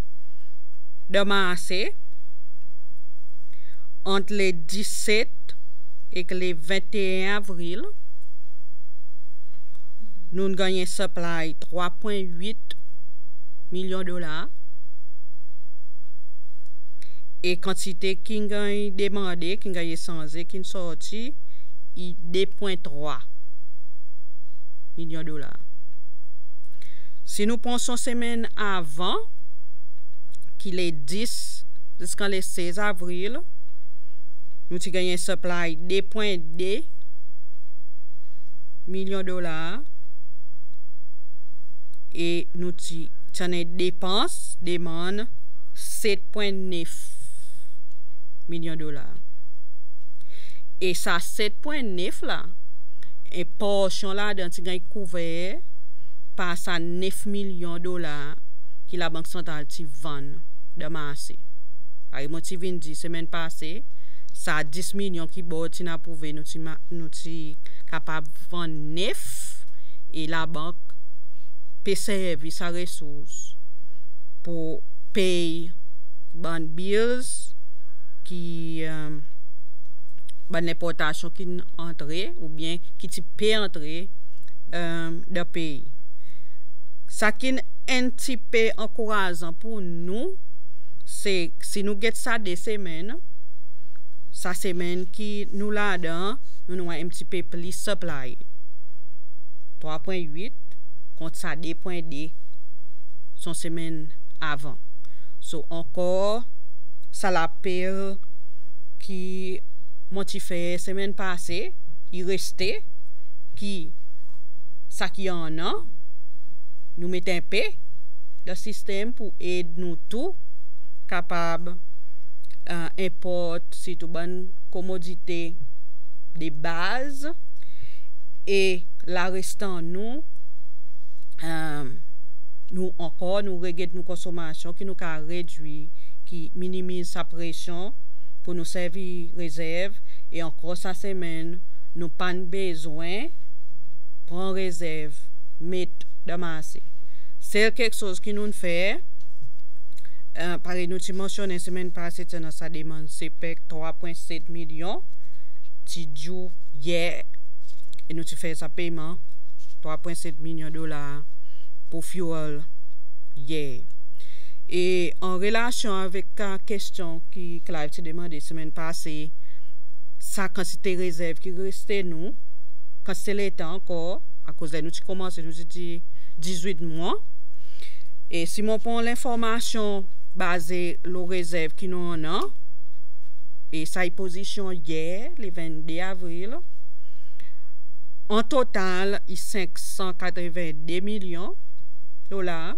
de marché, entre les 17 et les 21 avril, nous gagnons supply 3,8 millions de dollars et quantité qui gagne demandé, qui gagne échangé, qui sorti, 2,3 millions de dollars. Si nous pensons semaine avant, qui est 10 jusqu'à le 16 avril, nous avons gagné un supply 2,2 millions de dollars et nous avons une dépense, demande 7,9 millions de dollars. Et ça 7,9 là, et portion là d'un petit couvert par ça 9 millions de dollars qui la Banque centrale ti vend de marché. Par exemple, ti vinn di semaine passée, ça 10 millions qui boti n'a prouvé nous ti capable vendre 9 et la banque peut servir sa ressource pour payer ban bills qui ban importation qui entrer ou bien qui ti peut entrer de pays. Ça qui un petit peu encourageant pour nous, c'est si nous get ça des semaines, sa semaine qui nous là-dedans, nous avons un petit peu plus supply. 3,8 contre ça 2,2 son semaine avant. So encore, ça la pire qui motivé semaine passée, il restait qui ça qui en a, nous mettons un peu de système pour aider nous tous capables importer si tout bonne commodité de base et la restant nous nous encore nous regardons nos consommations qui nous a réduit qui minimise sa pression pour nous servir réserve et encore sa semaine nous pas besoin prendre réserve mettre de masse. C'est quelque chose qui nous fait par nous mentionné semaine passée dans sa demande CPEC 3,7 millions ti jour hier et nous fait sa paiement 3,7 millions de dollars pour fuel hier. Et en relation avec la question qui Clive t'a demandé semaine passée, sa quantité réserve qui restait nous, quand c'est l'état encore, à cause de nous qui commençons nous dit 18 mois. Et si on prend l'information basée sur les réserves qui nous en a, et sa position hier, le 22 avril, en total, il 582 millions de dollars.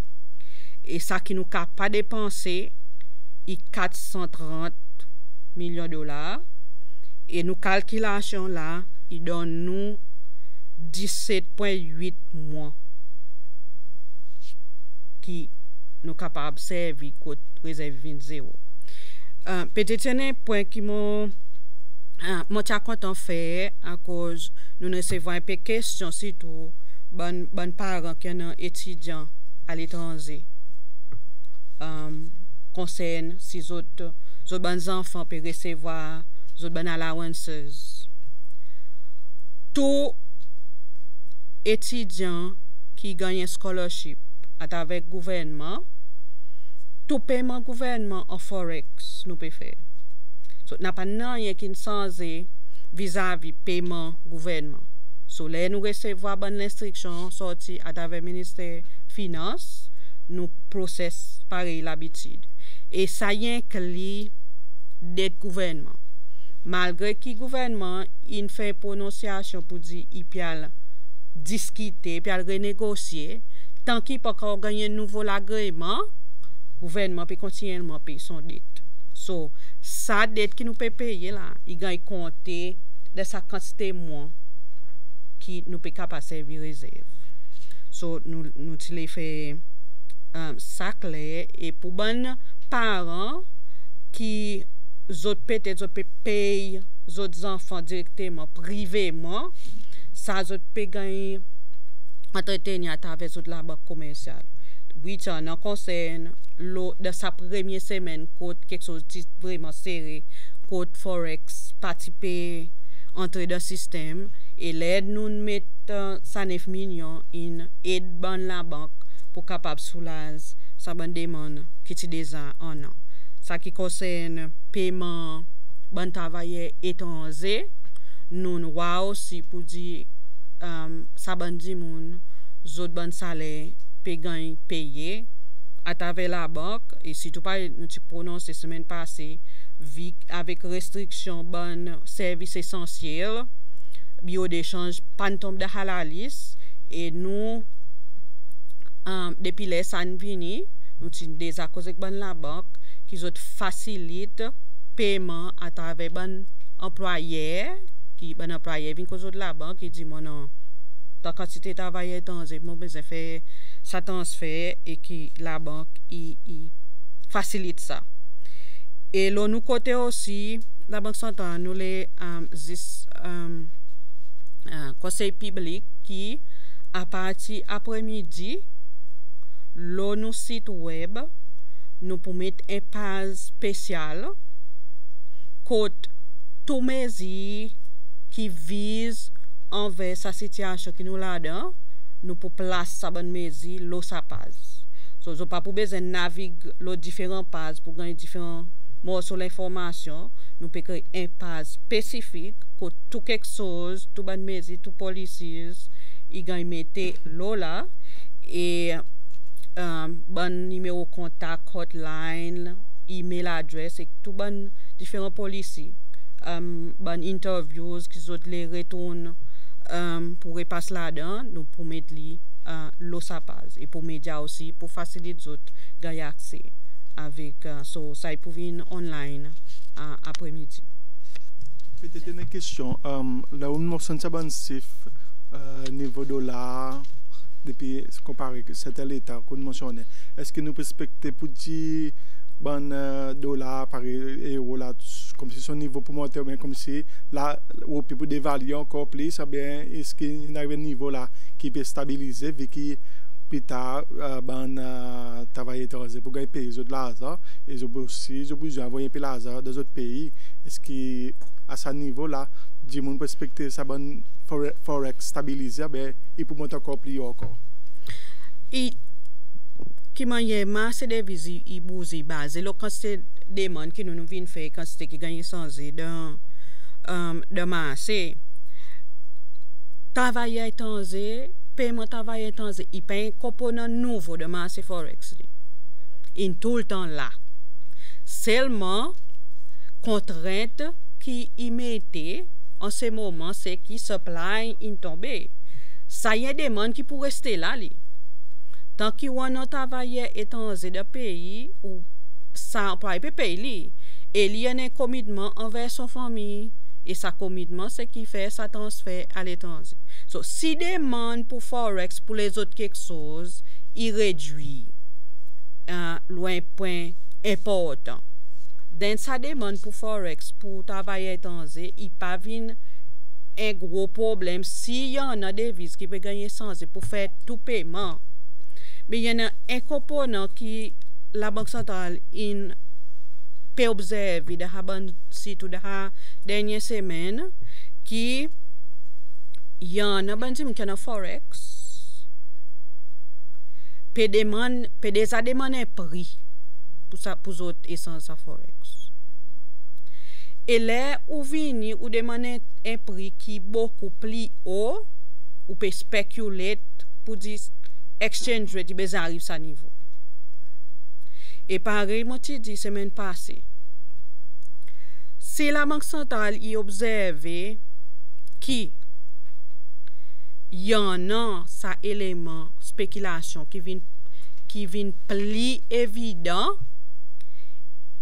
Et ça qui nous n'a pas dépensé, il 430 millions de dollars. Et nos calculations là, il donne nous 17,8 mois qui nous capables de servir côté réserve 0. Peut-être un point qui m'a content fait à cause nous recevons un peu de questions surtout bon parents qui sont étudiants à l'étranger concerne si autres bonnes enfants peuvent recevoir autres bonnes allowances. Tout étudiant qui gagne un scholarship à travers le gouvernement, tout paiement gouvernement en forex nous peut faire. So, n'a pas rien qui ne changé vis-à-vis paiement gouvernement. So, là nous recevons bonne instruction sortie à travers le ministère Finances, nous process pareil l'habitude. Et ça y inclut dette gouvernement. Malgré que le gouvernement il fait une prononciation pour dire qu'il peut discuter, puis renégocier, tant qu'il peut encore gagner un nouveau agrément, le gouvernement peut continuellement payer son dette. So, sa dette qui nous peut payer là, il gagne compter de sa quantité moins qui nous peut capable servir réserve. So, nous les fait ça clair et pour bon parents qui peut-être payent autres enfants directement privément, ça peut gagner entretenir à travers la banque commerciale. Oui, ça en concerne de sa première semaine, quelque chose de vraiment serré, code Forex, participer, entrer dans le système, et l'aide nous met 9 millions in aide ban la banque pour capable soulager sa bonne demande qui est déjà en an. Ça qui concerne paiement bon travailleur étranger, nous voyons aussi pour dire ça bon di moun autres bon salaire payer à travers la banque et si tout pas nous prononce la semaine passée avec restriction bon service essentiel bio d'échange pas tombe de halalis et nous depuis les san vini nous des accords avec bon la banque qui facilite paiement à travers bon employeur qui bon employeur vient cause de la banque qui dit non ta quantité de travail dans mon besoin fait ça transfert et qui la banque il facilite ça et là nous côté aussi la banque centrale nous les conseil public qui à partir après-midi là nous site web nous pour mettre un page spécial côté tout mesures qui vise envers sa situation qui nous là-dedans, nous pour placer sa bonne mesure, l'eau sa passe. So, pas pour besoin de naviguer les différents pages pour gagner différents morceaux d'information, nous pouvons créer un page spécifique pour tout quelque chose, tout bonne mesure, tout policiers, il gagne mettre l'eau là et bon numéro contact, hotline, email adresse et tout bon différents policiers. Bon interviews qui autres les retournent pour repasser là-dedans nous pour mettre l'eau sa base et pour médias aussi pour faciliter les autres gagner accès avec ça ils peuvent venir online après-midi. Peut-être une question là où nous sommes sabensif niveau dollar depuis comparé que c'était l'état qu'on mentionnait est-ce que nous peut expecter pour dire bon dollar par euro là comme si son niveau pour monter mais comme si là au pour dévaluer encore plus bien est-ce qu'il arrive un niveau là qui peut stabiliser vu que plus tard bon travail étranger pour gagner payer de l'argent et aussi je besoin envoyer peu l'argent dans d'autres pays est-ce que à ce niveau là du monde peut expecter ça bon forex stabiliser ben il peut monter encore plus encore qui manièrement c'est des visites i bouzi basé le quand c'est des monde qui nous viennent faire quand c'est qui gagne sans dans de marché travail étranger paiement travail étranger il paye un component nouveau de marché forex in tout le temps là seulement contrainte qui y mettait en ce moment c'est qui supply in tombé ça y a des monde qui pour rester là tant qu'il y a un travailleur étranger de pays ou ça employé peut payer et il y a un commitment envers son famille et sa commitment c'est qui fait sa transfert à l'étranger. So si demande pour forex pour les autres quelque chose, il réduit loin point important. Dans sa demande pour forex pour travailleur étranger, il pas vient un gros problème s'il y en a des devises qui peut gagner sans pour faire tout paiement. Mais il y a un component qui la Banque centrale peut observer dans la site de la dernière semaine qui y en a qui a forex peut déjà demander un prix pour autres essences à forex. Et là où vini ou demander un prix qui beaucoup plus haut ou peut spéculer pour dire exchange rate il arrive à niveau. Et pareil, moi tu dis semaine passée, si la Banque centrale y observe qui y en a sa élément spéculation qui vient plus évident,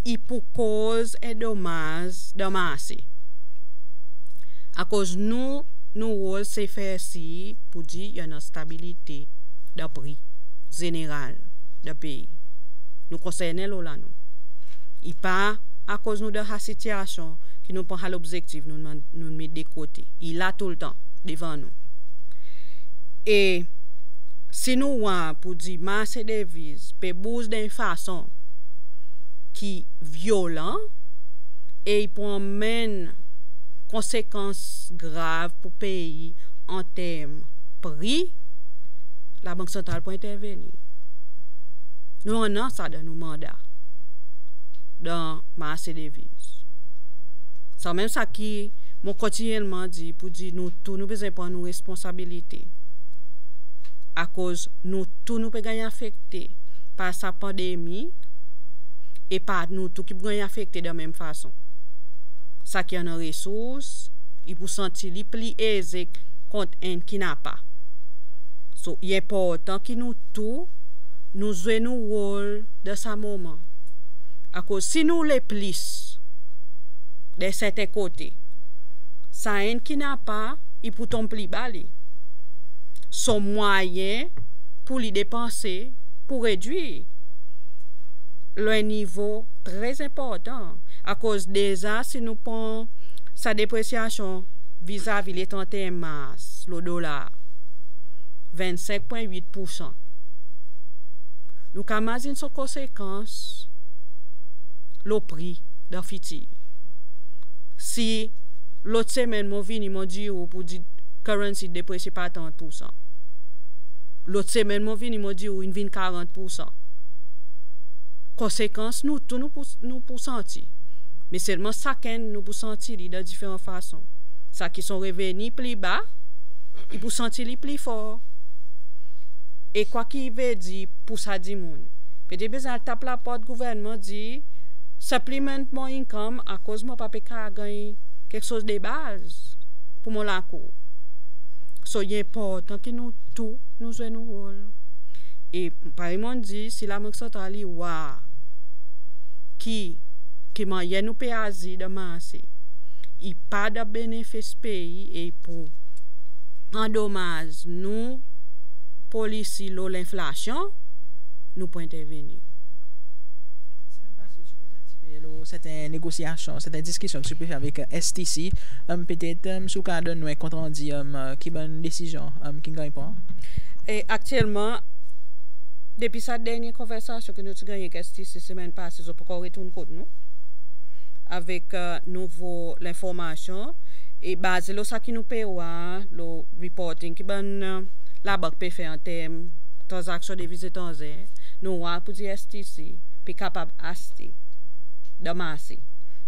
il pour cause et dommage de marché. À cause nous rôle c'est faire si pour dire il y a une stabilité de prix général de pays. Nous concernons là nous. Il pas à cause nous de la situation qui nous prend à l'objectif nous mettre de côté. Il a tout le temps devant nous. Et si nous voyons pour dire marché des devises peut bouger d'une façon qui violent et il peut mener conséquences graves pour le pays en termes prix, la Banque centrale peut intervenir. Nous avons ça dans nos mandats dans le marché des devises. C'est même ça qui m'a continuellement dit pour dire nous tous nous besoin prendre nos responsabilités. À cause nous tous nous pouvons gagner affecté par sa pandémie et par nous tous qui pouvons gagner affecté de la même façon. Ça qui a une ressource, il peut sentir les plus aisé contre un qui n'a pas. So, il est important que nous tous nous jouons nos rôles de ce moment. À cause si nous les plus de certains côtés, ça un qui n'a pas, il peut tomber plus bas. Son moyen pour les dépenser, pour réduire le niveau très important. À cause déjà, si nous prenons sa dépréciation vis-à-vis les 31 mars, le dollar, 25,8%. Nous imaginons son conséquence, le prix d'un futur. Si l'autre semaine, mon vini m'a dit pour dire currency déprécie pas 30%. L'autre semaine, mon vini m'a dit une vine 40%. Conséquence, nous tous nous pour sentir. Mais seulement chacun nous pour sentir de différentes façons. Ça qui sont revenus plus bas, ils pour sentir plus fort. Et quoi qu'il veut dire pour ça dit moun. Peut-être besoin taper la porte gouvernement dit supplement mon income à cause moi pas gagner quelque chose de base pour mon la cour. So il est important que nous tous nous jouons nos rôles. Et par exemple dit si la Banque centrale wa qui moyen nous pays de marché, il pas de bénéfice pays et pour endommage nous policy l'inflation, nous pouvons intervenir. Cette négociation, cette discussion que tu peux faire avec STC, peut-être sous cadre de nous compte rendu qui bonne décision qui gagne pas. Et actuellement, depuis cette dernière conversation que nous avons gagnée avec STC semaine passée, je peux retourner contre nous avec nouveau l'information et basé sur ça qui nous paye le reporting qui ben la banque peut faire en termes de transactions de devises étrangères, nous avons pour dire STC, puis capable d'acheter de marché.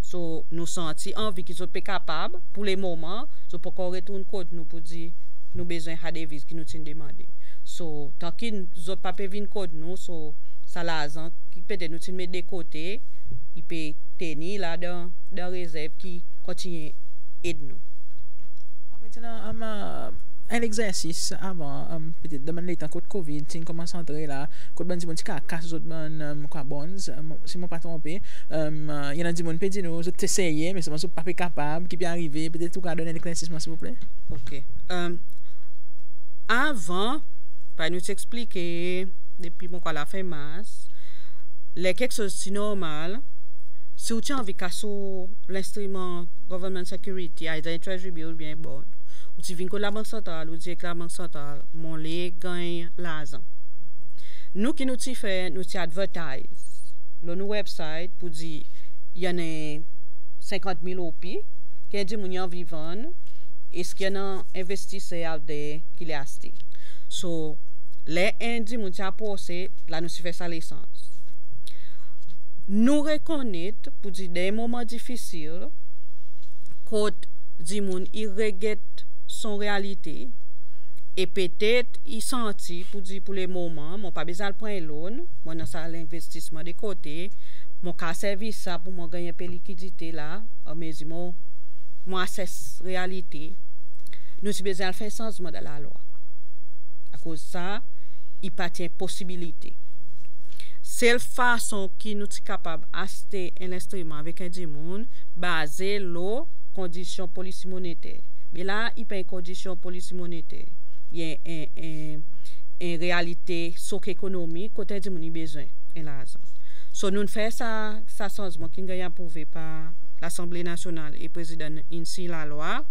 So, nous sentons envie qu'ils soient capables, pour les moments, nous pouvons retourner code nous pour dire nous besoin de devises qui nous sont demandées. So, tant qu'ils n'ont pas pu venir code nous, so, ça l'argent qui peut-être nous mettre de côté, il peut tenir là dans réserve qui continue d'aider nous. Maintenant, un exercice avant, peut-être demander le temps de Covid, si on commence à entrer là, quand on dit que casse autres bonds, si on pas trompé, il y en a des gens qui disent nous, vous essayez, mais c'est pas capable, qui peut arriver, peut-être tout cas donner un éclaircissement s'il vous plaît. Ok. Avant, pour nous expliquer depuis mon la fin mars, les quelque chose si normal, si vous avez envie de casser l'instrument government security, either treasury bill bien bon. Ou si vous avez la Banque centrale, ou dit que la Banque centrale, mon les gagne l'argent. Nous qui nous fait, nous advertise dans nos website pour dire il y en a 50 000 OP, qui a dit mon yon vivant, et ce qu'il y a un investisseur out there qui l'a acheté. So, les indiens mon a posé, là nous fait sa licence. Nous reconnaître pour dire des moments difficiles, quand dit mon il regrette son réalité et peut-être il sentit pour dire pour les moments mon pas besoin de prendre loan mon dans ça l'investissement de côté mon cas service ça pour moi gagner peu liquidité là mais mon access réalité nous avons besoin de faire changement dans la loi à cause ça il pas de possibilité seule façon qui nous est capable d'acheter un instrument avec un dimanche basé sur conditions police monétaire. Mais là, il n'y a pas une condition police monétaire. Il y a une réalité socio-économique côté du monde besoin et l'argent. So nous faisons ça changement qui est approuvé par l'Assemblée nationale et le président ainsi la loi.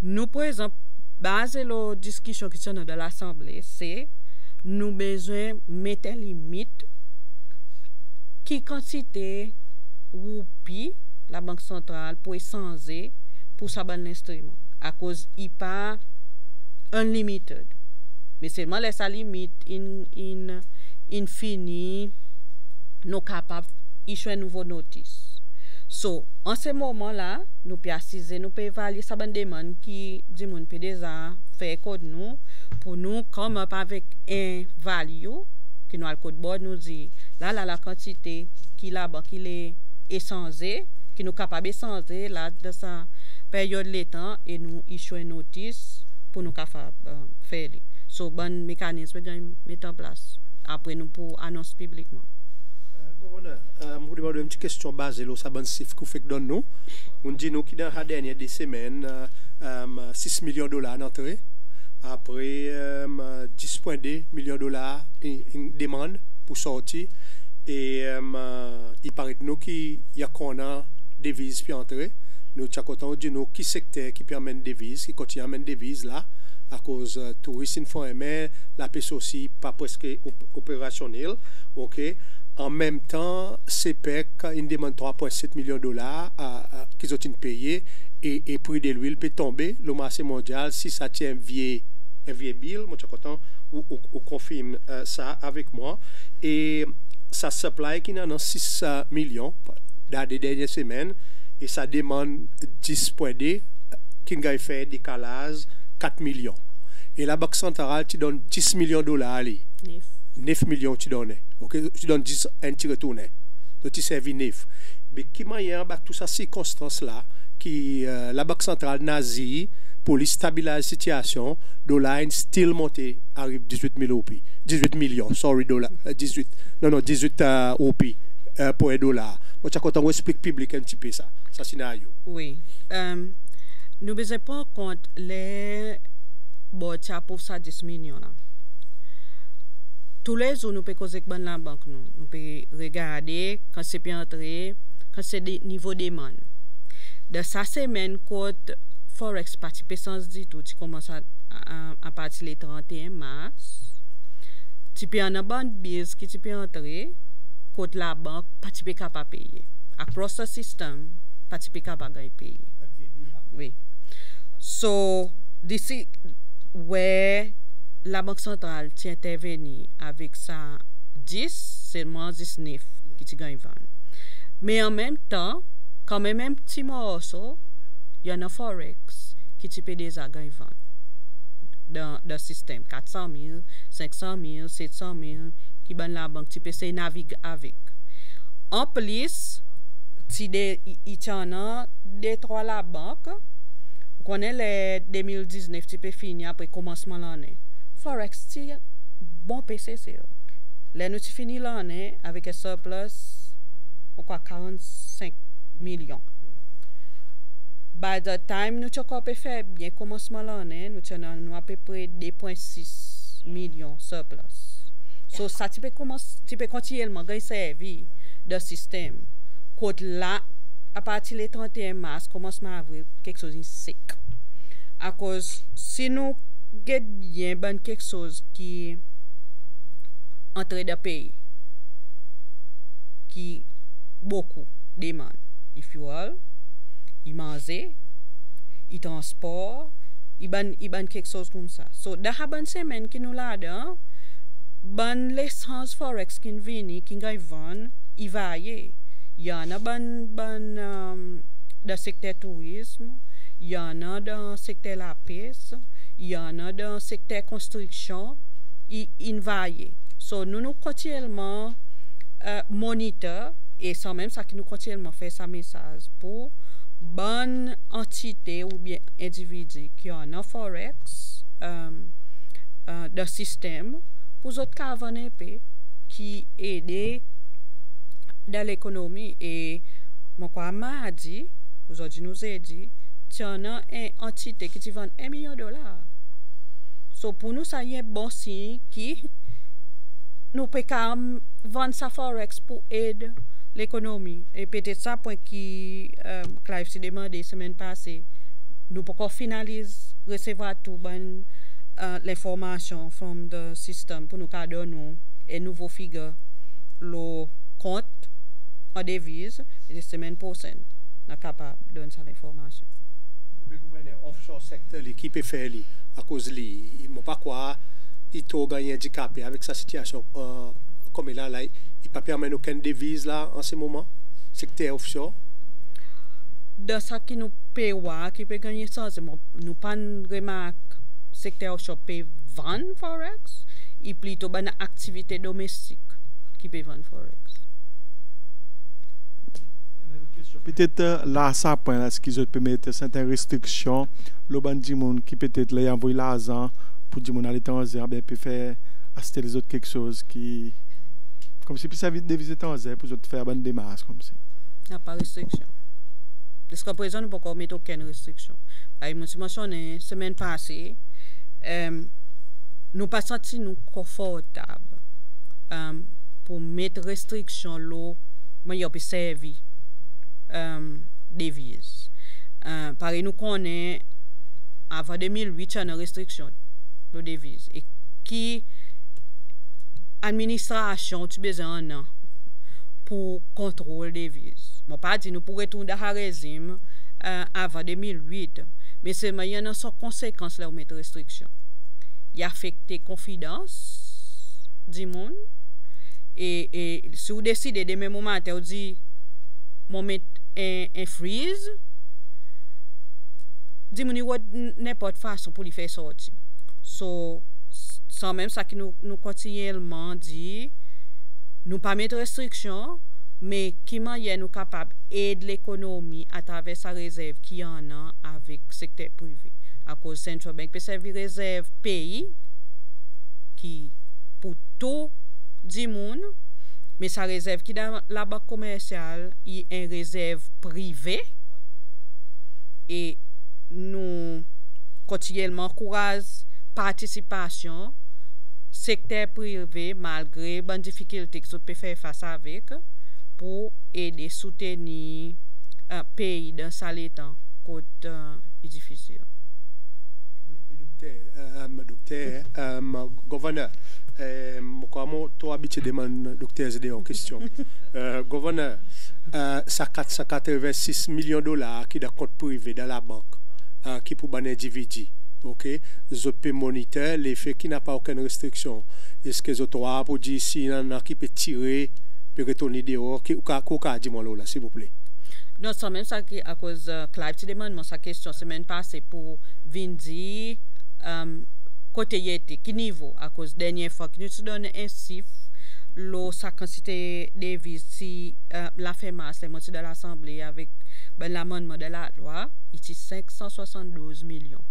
Nous par exemple basé la discussion qui sont dans l'Assemblée, c'est nous besoin mettre limite qui quantité roupi la banque centrale pour échanger pour sa bon instrument à cause il pas unlimited. Mais seulement laisse la limite infini nous capables d'issuer un nouveau notice. So, en ce moment-là, nous pouvons assiser, nous pouvons évaluer sa bonne demande qui dit mon peut déjà faire code nous pour nous comme avec un value qui nous a le code board nous dit là la quantité qui là-bas qui est échangée qui nous capable d'échanger là de sa période de temps et nous issuer une notice pour nous capable faire. So bon mécanisme mettre en place après nous pour annonce publiquement. Gouverneur, je vous demande une petite question basée sur ça, chiffre que vous faites dans nous. On dit nous qui dans la dernière des semaines, 6 millions de dollars d'entrée. Après, 10,2 millions de dollars une demande pour sortir. Et il paraît que nous qui y a qu'on a des devises puis entrer. Nous sommes contents de nous qui secteur qui permet des devises, qui continue à mettre des devises là. À cause touristes une fois mais la paix aussi pas presque opérationnelle. OK. En même temps, CPEC il demande 3,7 millions de dollars qu'ils ont payé et prix de l'huile peut tomber le marché mondial si ça tient un vieux bill. Moi je suis content ou confirme ça avec moi et ça supply qui n'a 6 millions dans les dernières semaines et ça demande 10,2 qui a fait décalage 4 millions. Et la Banque centrale, tu donnes 10 millions de dollars. 9 millions tu donnes. Okay? Tu donnes 10 et tu retournes. Donc tu servis 9. Mais qui m'a dit toutes ces circonstances-là, qui la Banque centrale nazie, pour stabiliser la situation, dollar still monté, arrive 18 millions, sorry, dollars. 18 OP pour un dollar. Moi, je suis content d'expliquer public un petit peu ça scénario. Oui. Nous ne faisons pas compte les boîtiers pour ça 10 millions. Là. Tous les jours, nous pouvons causer avec la banque. Nous pouvons regarder quand c'est bien entré, quand c'est des niveaux de demande. De sa semaine, quand Forex participe sans du tout, tu commences à partir le 31 mars. Tu peux en avoir une bise qui tu peux entrer, quand la banque participe capable de payer. Across the system, participe capable de payer. Oui. So, d'ici où la Banque centrale tient intervenu avec sa 10, seulement 19 qui tu gagnes 20. Mais en même temps, quand même un petit morceau, il y a un Forex qui tu peux déjà gagner 20 dans le système. 400 000, 500 000, 700 000 qui ban la banque, tu peux essayer de naviguer avec. En plus, si il y en a des trois la banque, on connaît les 2019, tu peux finir après commencement l'année. Forex, c'est bon PCC. Là, nous finissons l'année avec un surplus, on croit 45 millions. By the time nous avons fait bien commencement l'année, nous avons à peu près 2,6 millions surplus. So, ça, tu peux continuellement gagner servi de système. Quand là, à partir du 31 mars, commencement avril, quelque chose de sec. À cause, si nous get bien ben quelque chose qui entre de pays, qui beaucoup demande, il fuel, il mange, il transport, il ban quelque chose comme ça. So, dans la bonne semaine qui nous l'a dedans, ban l'essence Forex qui vient, qui gagne vendre, il va y. Il y en a dans le secteur tourisme, il y en a dans le secteur la pêche, il y en a dans le secteur construction, il va y. So, nous continuellement moniteur et sans même ça qui nous continuellement fait sa message pour bonne entité ou bien individu qui ont un Forex de système pour autres qui qui aide dans l'économie. Et mon quoi m'a dit, aujourd'hui nous a dit, tu en as une entité qui te vend $1 million. So pour nous, ça y est bon signe qui nous pouvons vendre sa forex pour aider l'économie. Et peut-être ça point qui Clive s'est demandé semaine passée, nous pouvons finaliser recevoir tout bon l'information from the system pour nous donner un nouveau figure le compte en devise et la semaine prochaine nous sommes capables de donner cette information. Le gouverneur offshore secteur qui peut faire à cause il ne pas quoi il t'a gagné handicapé avec sa situation comme là il ne peut permettre aucune devise là en ce moment secteur offshore. Dans ce qui nous paye qui peut gagner ça nous pas remarque secteur offshore peut vendre forex et plutôt une activité domestique qui peut vendre forex. Peut-être là, ça point là, ce qui peut mettre certaines restrictions, le ban du monde qui peut-être les envoyer l'argent pour du monde à l'étranger, ben peut faire acheter les autres quelque chose qui, comme si puis ça vite deviser étranger pour faire bonne démarche comme ça. Il n'y a pas de restriction. Jusqu'à présent, nous ne pouvons pas mettre aucune restriction. Je me mentionné semaine passée, nous pas senti nous confortables pour mettre restriction l'eau, mais il peut servir devises. Pareil, nous connaissons avant 2008 il y a une restriction de devises et qui administration tu besoin un an pour contrôle des devises. Moi pas dit nous pourrions retourner dans le régime avant 2008, mais c'est il y a une conséquence là où mettre restriction. Il affecte la confidence du monde et si vous décidez de même moment vous dit mon mettre un freeze dis moi n'importe façon pour lui faire sortir. So sans même ça que nous continuellement dit nous pas mettre restriction mais qui manière nous capable aider l'économie à travers sa réserve qui en a avec secteur privé à cause Central Bank peut servir réserve pays qui pour tout du monde mais sa réserve qui dans la banque commerciale il est une réserve privée et nous continuellement encourage participation secteur privé malgré les difficultés que ça peut faire face avec pour aider soutenir un pays dans sa temps côté difficile. Docteur, gouverneur, comment tu habitué de demander docteur Zedé en question. Gouverneur, ça 486 millions de dollars qui est dans compte privé dans la banque, qui pour un individu. Ok, je peux monitorer l'effet qui n'a pas aucune restriction. Est-ce que je dois pour dire si il y en a qui peut tirer, peut retourner dehors, qui a dit moi là, s'il vous plaît. Non, c'est même ça qui à cause Clive tu demande sa question semaine passée pour Vindy côté yété qui niveau à cause dernière fois que nous te donne un chiffre sa quantité de devises si la fait masse les moitiés de l'assemblée avec l'amendement de la loi il est 572 millions.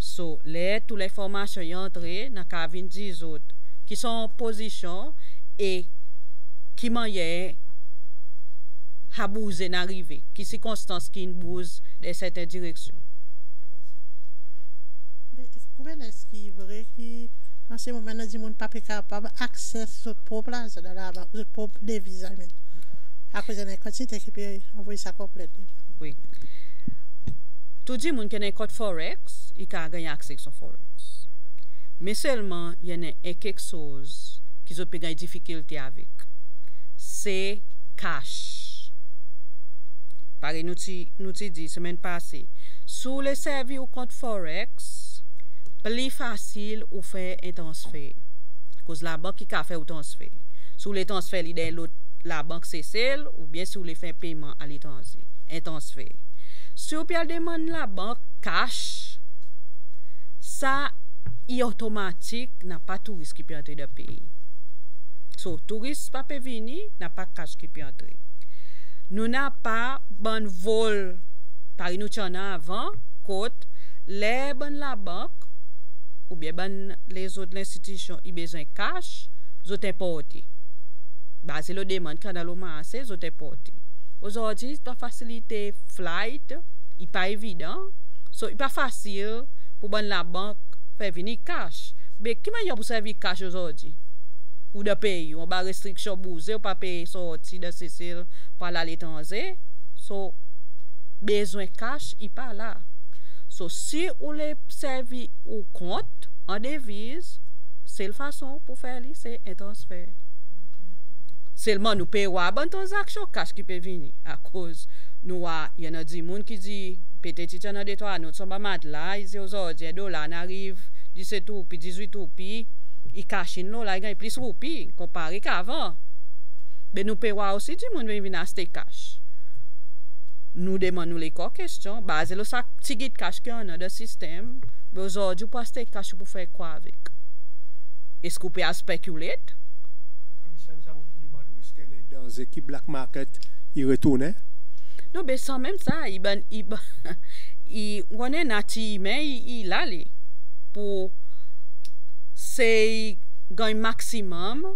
So toutes les formations y entrées dans ka 10 autres qui sont en position et qui manière à bouger n'arriver qui circonstances qui bouge dans certaines directions. Est-ce qu'il est vrai qu'en ce moment nous disons pas capable accès sur propre place dans la banque sur propre devise à cause de la quantité qui peut envoyer ça complète. Oui. Tout le monde qui a un code forex, il a gagné accès à forex. Mais seulement il y a quelque chose qui peut gagner difficulté avec. C'est cash. Pareil nous dit semaine passée, sous les services au compte forex, plus facile ou faire un transfert. Cause la banque qui a fait un transfert. Sous les transferts, la banque c'est celle ou bien si vous voulez faire un paiement à l'étranger, un transfert. Si vous demandez la banque cash, ça est automatique, n'a pas de touriste qui peut entrer dans le pays. So, touriste pas peut venir, n'a pas cash qui peut entrer. Nous n'avons pas bon vol, par nous en avant, côte, les bonnes la banque, ou bien les autres institutions, ils ont besoin de cash ils importé. Bah, c'est le demande quand dans le marché, ils importé. Aujourd'hui, pour faciliter flight, il n'est pas évident. So, il n'est pas facile pour la banque faire venir cash. Mais qui m'a pour servir cash aujourd'hui? Ou de payer, on va restriction bousée, ou pas payer sorti de Sicile par à l'étranger. So, besoin cash, il pas là. So, si on les servir au compte en devise, c'est la façon pour faire c'est un transfert. Seulement nous payons à bonne transaction cash qui peut venir à cause nous il y en a des gens qui dit peut-être il y en a des toi nous sommes pas là ils disent aujourd'hui dollar arrive 17 roupies 18 roupies il cache nous là il gagne plus roupies comparé qu'avant. Mais nous payons aussi des gens qui viennent acheter cash. Nous demandons les questions basées sur ça petit guide cash qu'il y a dans le système. Mais aujourd'hui pour acheter cash pour faire quoi avec? Est-ce qu'on peut spéculer? Dans l'équipe Black Market, il retourne? Non, mais sans même ça, on est natif, mais il allait pour c'est un maximum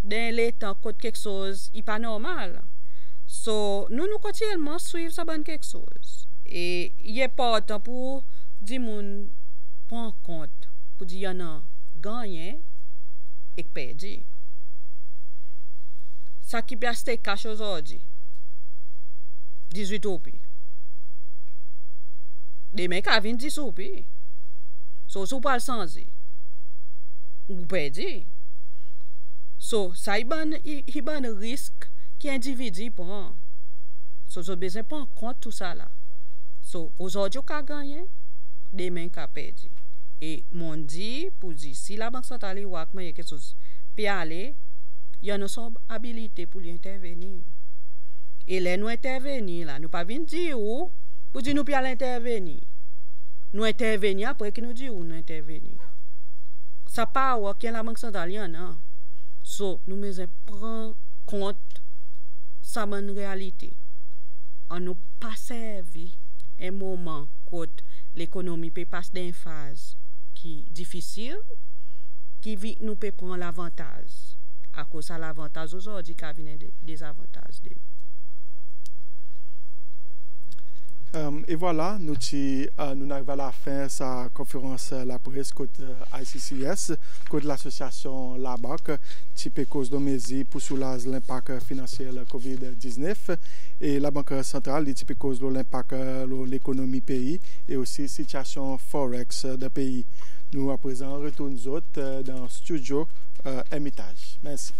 dans les temps quand quelque chose n'est pas normal. So, nous continuellement suivre ça bonne quelque chose. Et il est important pour dire moun prendre compte pour dire y en a gagné et perdu. Ça qui peut acheter cash aujourd'hui 18 roupies. Des mecs qui viennent 10 roupies. So, si vous parlez sans vous perdez. So, ça y a un risque qui individu prend. So, vous avez besoin de prendre compte tout ça là. So, aujourd'hui, vous avez gagné, demain, vous avez perdu. Et mon dit, pour dire, si la Banque centrale est quelque chose peut aller, il y a une habilité pour intervenir. Et là, nous intervenir là, nous pas venir dire où, pour dire nous peut intervenir. Nous intervenir après que nous disons où nous intervenir. Ça pas qu'il y a la Banque centrale, non. So, nous devons prendre compte sa bonne réalité. On nous pas servi un moment où l'économie peut passer d'une phase qui est difficile, qui nous peut prendre l'avantage. À cause de l'avantage aujourd'hui, qui a des avantages. Et voilà, nous arrivons à la fin de sa conférence la presse côté ICCS, côté l'association La Banque, qui peut cause de mesures pour soulager l'impact financier de la COVID-19 et la Banque centrale, qui peut cause de l'impact de l'économie pays et aussi situation forex de pays. Nous à présent retournons dans le studio Hermitage. Merci.